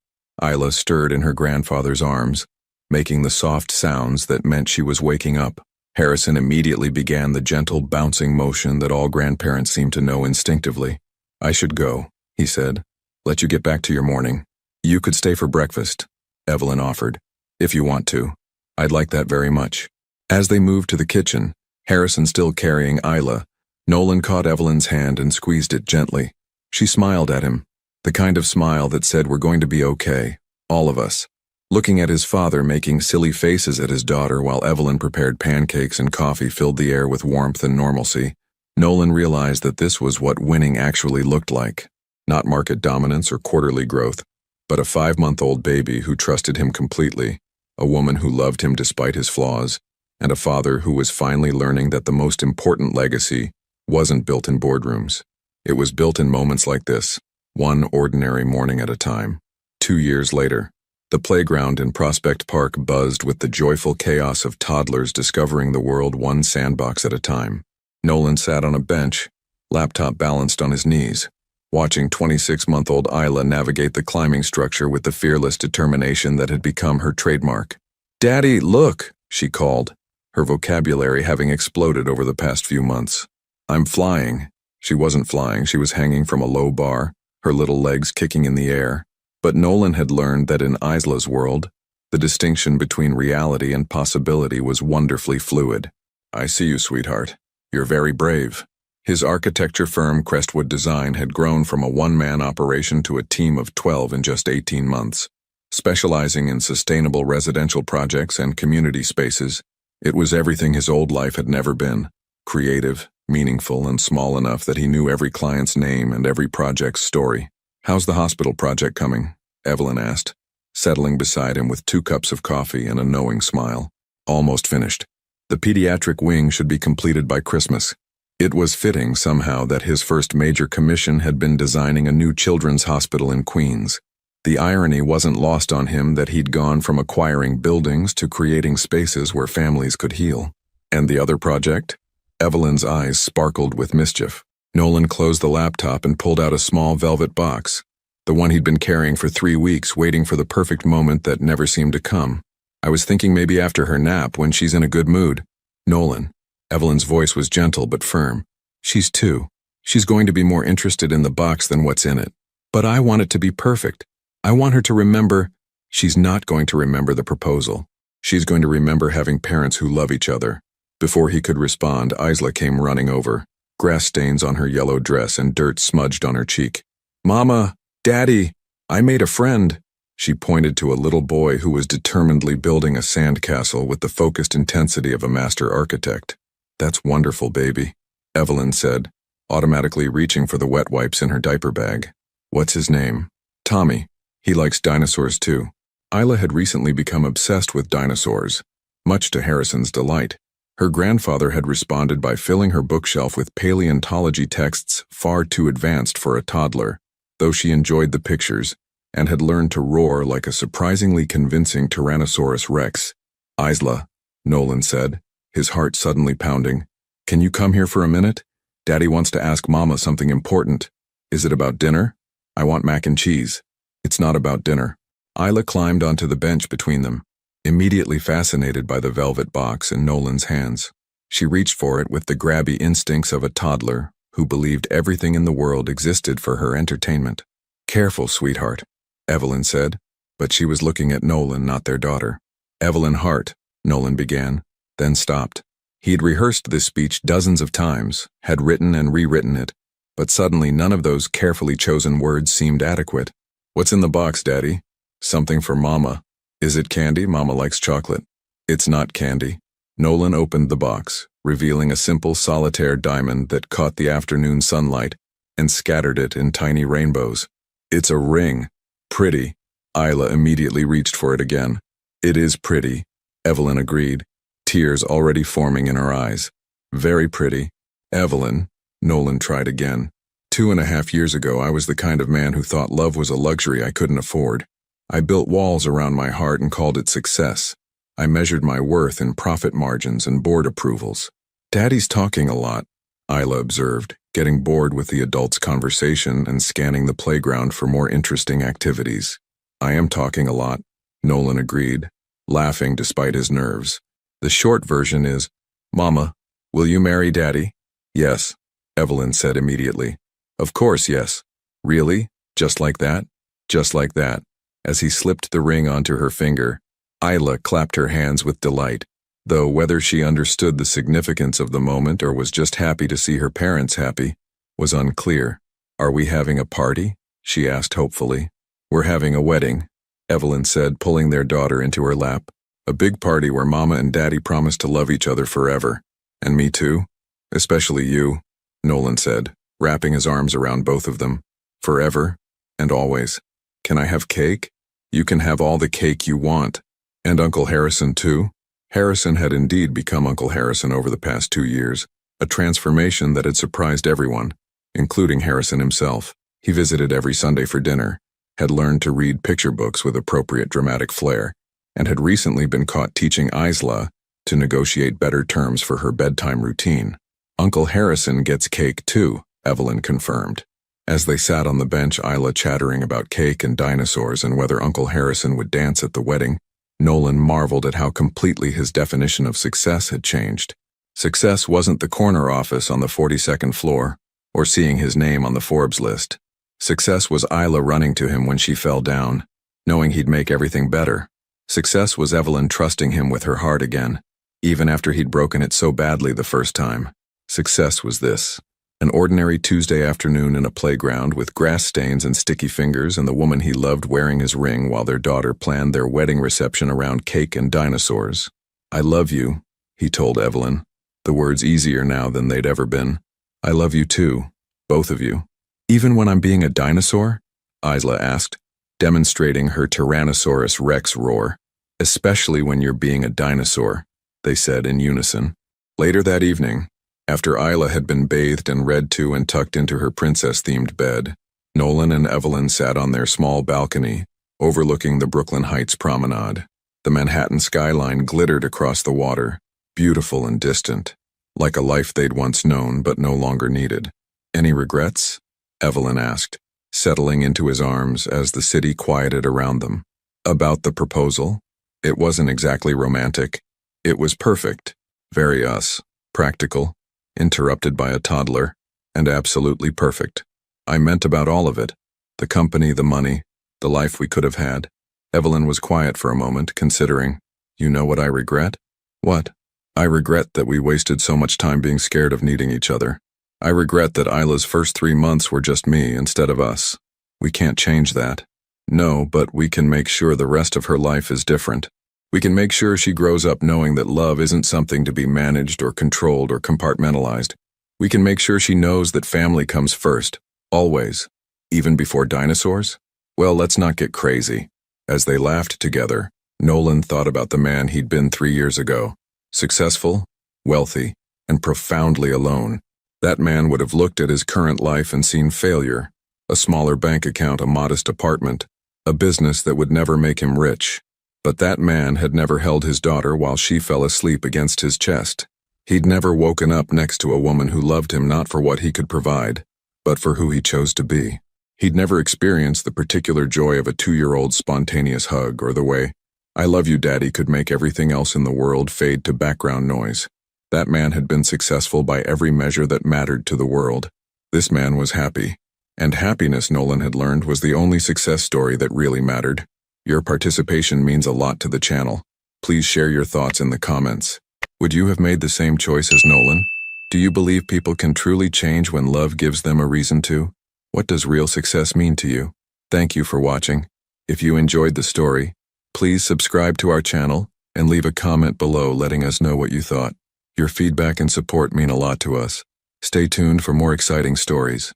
Isla stirred in her grandfather's arms, making the soft sounds that meant she was waking up. Harrison immediately began the gentle bouncing motion that all grandparents seem to know instinctively. I should go, he said. Let you get back to your morning. You could stay for breakfast, Evelyn offered. If you want to. I'd like that very much. As they moved to the kitchen, Harrison still carrying Isla, Nolan caught Evelyn's hand and squeezed it gently. She smiled at him, the kind of smile that said we're going to be okay, all of us. Looking at his father making silly faces at his daughter while Evelyn prepared pancakes and coffee filled the air with warmth and normalcy, Nolan realized that this was what winning actually looked like. Not market dominance or quarterly growth, but a 5-month-old baby who trusted him completely, a woman who loved him despite his flaws, and a father who was finally learning that the most important legacy wasn't built in boardrooms. It was built in moments like this, one ordinary morning at a time. 2 years later, the playground in Prospect Park buzzed with the joyful chaos of toddlers discovering the world one sandbox at a time. Nolan sat on a bench, laptop balanced on his knees, watching 26-month-old Isla navigate the climbing structure with the fearless determination that had become her trademark. "Daddy, look," she called, her vocabulary having exploded over the past few months. "I'm flying." She wasn't flying, she was hanging from a low bar, her little legs kicking in the air. But Nolan had learned that in Isla's world, the distinction between reality and possibility was wonderfully fluid. "I see you, sweetheart. You're very brave." His architecture firm, Crestwood Design, had grown from a one-man operation to a team of 12 in just 18 months. Specializing in sustainable residential projects and community spaces, it was everything his old life had never been: creative, meaningful, and small enough that he knew every client's name and every project's story. "How's the hospital project coming?" Evelyn asked, settling beside him with 2 cups of coffee and a knowing smile. "Almost finished. The pediatric wing should be completed by Christmas." It was fitting, somehow, that his first major commission had been designing a new children's hospital in Queens. The irony wasn't lost on him that he'd gone from acquiring buildings to creating spaces where families could heal. "And the other project?" Evelyn's eyes sparkled with mischief. Nolan closed the laptop and pulled out a small velvet box, the one he'd been carrying for 3 weeks, waiting for the perfect moment that never seemed to come. "I was thinking maybe after her nap, when she's in a good mood." "Nolan." Evelyn's voice was gentle but firm. "She's 2. She's going to be more interested in the box than what's in it. But I want it to be perfect. I want her to remember." "She's not going to remember the proposal. She's going to remember having parents who love each other." Before he could respond, Isla came running over, grass stains on her yellow dress and dirt smudged on her cheek. "Mama, Daddy, I made a friend." She pointed to a little boy who was determinedly building a sandcastle with the focused intensity of a master architect. "That's wonderful, baby," Evelyn said, automatically reaching for the wet wipes in her diaper bag. "What's his name?" "Tommy. He likes dinosaurs too." Isla had recently become obsessed with dinosaurs, much to Harrison's delight. Her grandfather had responded by filling her bookshelf with paleontology texts far too advanced for a toddler, though she enjoyed the pictures and had learned to roar like a surprisingly convincing Tyrannosaurus Rex. "Isla," Nolan said, his heart suddenly pounding. "Can you come here for a minute? Daddy wants to ask Mama something important." "Is it about dinner?" "I want mac and cheese." "It's not about dinner." Isla climbed onto the bench between them, immediately fascinated by the velvet box in Nolan's hands. She reached for it with the grabby instincts of a toddler who believed everything in the world existed for her entertainment. "Careful, sweetheart," Evelyn said, but she was looking at Nolan, not their daughter. "Evelyn Hart," Nolan began, then stopped. He'd rehearsed this speech dozens of times, had written and rewritten it, but suddenly none of those carefully chosen words seemed adequate. "What's in the box, Daddy?" "Something for Mama." "Is it candy? Mama likes chocolate." "It's not candy." Nolan opened the box, revealing a simple solitaire diamond that caught the afternoon sunlight and scattered it in tiny rainbows. "It's a ring." "Pretty." Isla immediately reached for it again. "It is pretty," Evelyn agreed, tears already forming in her eyes. "Very pretty." "Evelyn," Nolan tried again. 2.5 years ago, I was the kind of man who thought love was a luxury I couldn't afford. I built walls around my heart and called it success. I measured my worth in profit margins and board approvals. "Daddy's talking a lot," Isla observed, getting bored with the adults' conversation and scanning the playground for more interesting activities. "I am talking a lot," Nolan agreed, laughing despite his nerves. "The short version is, Mama, will you marry Daddy?" "Yes," Evelyn said immediately. "Of course, yes." "Really? Just like that?" "Just like that." As he slipped the ring onto her finger, Isla clapped her hands with delight, though whether she understood the significance of the moment or was just happy to see her parents happy was unclear. "Are we having a party?" she asked hopefully. "We're having a wedding," Evelyn said, pulling their daughter into her lap. "A big party where Mama and Daddy promise to love each other forever. And me too. Especially you," Nolan said, wrapping his arms around both of them. "Forever and always. Can I have cake?" "You can have all the cake you want," And Uncle Harrison, too? Harrison had indeed become Uncle Harrison over the past 2 years, a transformation that had surprised everyone, including Harrison himself. He visited every Sunday for dinner, had learned to read picture books with appropriate dramatic flair, and had recently been caught teaching Isla to negotiate better terms for her bedtime routine. Uncle Harrison gets cake too, Evelyn confirmed. As they sat on the bench, Isla chattering about cake and dinosaurs and whether Uncle Harrison would dance at the wedding, Nolan marveled at how completely his definition of success had changed. Success wasn't the corner office on the 42nd floor, or seeing his name on the Forbes list. Success was Isla running to him when she fell down, knowing he'd make everything better. Success was Evelyn trusting him with her heart again, even after he'd broken it so badly the first time. Success was this: an ordinary Tuesday afternoon in a playground with grass stains and sticky fingers and the woman he loved wearing his ring while their daughter planned their wedding reception around cake and dinosaurs. "I love you," he told Evelyn, the words easier now than they'd ever been. "I love you too, both of you." "Even when I'm being a dinosaur?" Isla asked, demonstrating her Tyrannosaurus Rex roar. "Especially when you're being a dinosaur," they said in unison. Later that evening, after Isla had been bathed and read to and tucked into her princess-themed bed, Nolan and Evelyn sat on their small balcony, overlooking the Brooklyn Heights promenade. The Manhattan skyline glittered across the water, beautiful and distant, like a life they'd once known but no longer needed. "Any regrets?" Evelyn asked, settling into his arms as the city quieted around them. "About the proposal? It wasn't exactly romantic. It was perfect, very us, practical, interrupted by a toddler, and absolutely perfect. I meant about all of it. The company, the money, the life we could have had." Evelyn was quiet for a moment, considering. "You know what I regret?" "What?" "I regret that we wasted so much time being scared of needing each other. I regret that Isla's first 3 months were just me instead of us. We can't change that." "No, but we can make sure the rest of her life is different. We can make sure she grows up knowing that love isn't something to be managed or controlled or compartmentalized. We can make sure she knows that family comes first, always, even before dinosaurs." "Well, let's not get crazy." As they laughed together, Nolan thought about the man he'd been 3 years ago. Successful, wealthy, and profoundly alone. That man would have looked at his current life and seen failure, a smaller bank account, a modest apartment, a business that would never make him rich. But that man had never held his daughter while she fell asleep against his chest. He'd never woken up next to a woman who loved him not for what he could provide, but for who he chose to be. He'd never experienced the particular joy of a 2-year-old's spontaneous hug or the way "I love you, Daddy" could make everything else in the world fade to background noise. That man had been successful by every measure that mattered to the world. This man was happy. And happiness, Nolan had learned, was the only success story that really mattered. Your participation means a lot to the channel. Please share your thoughts in the comments. Would you have made the same choice as Nolan? Do you believe people can truly change when love gives them a reason to? What does real success mean to you? Thank you for watching. If you enjoyed the story, please subscribe to our channel and leave a comment below letting us know what you thought. Your feedback and support mean a lot to us. Stay tuned for more exciting stories.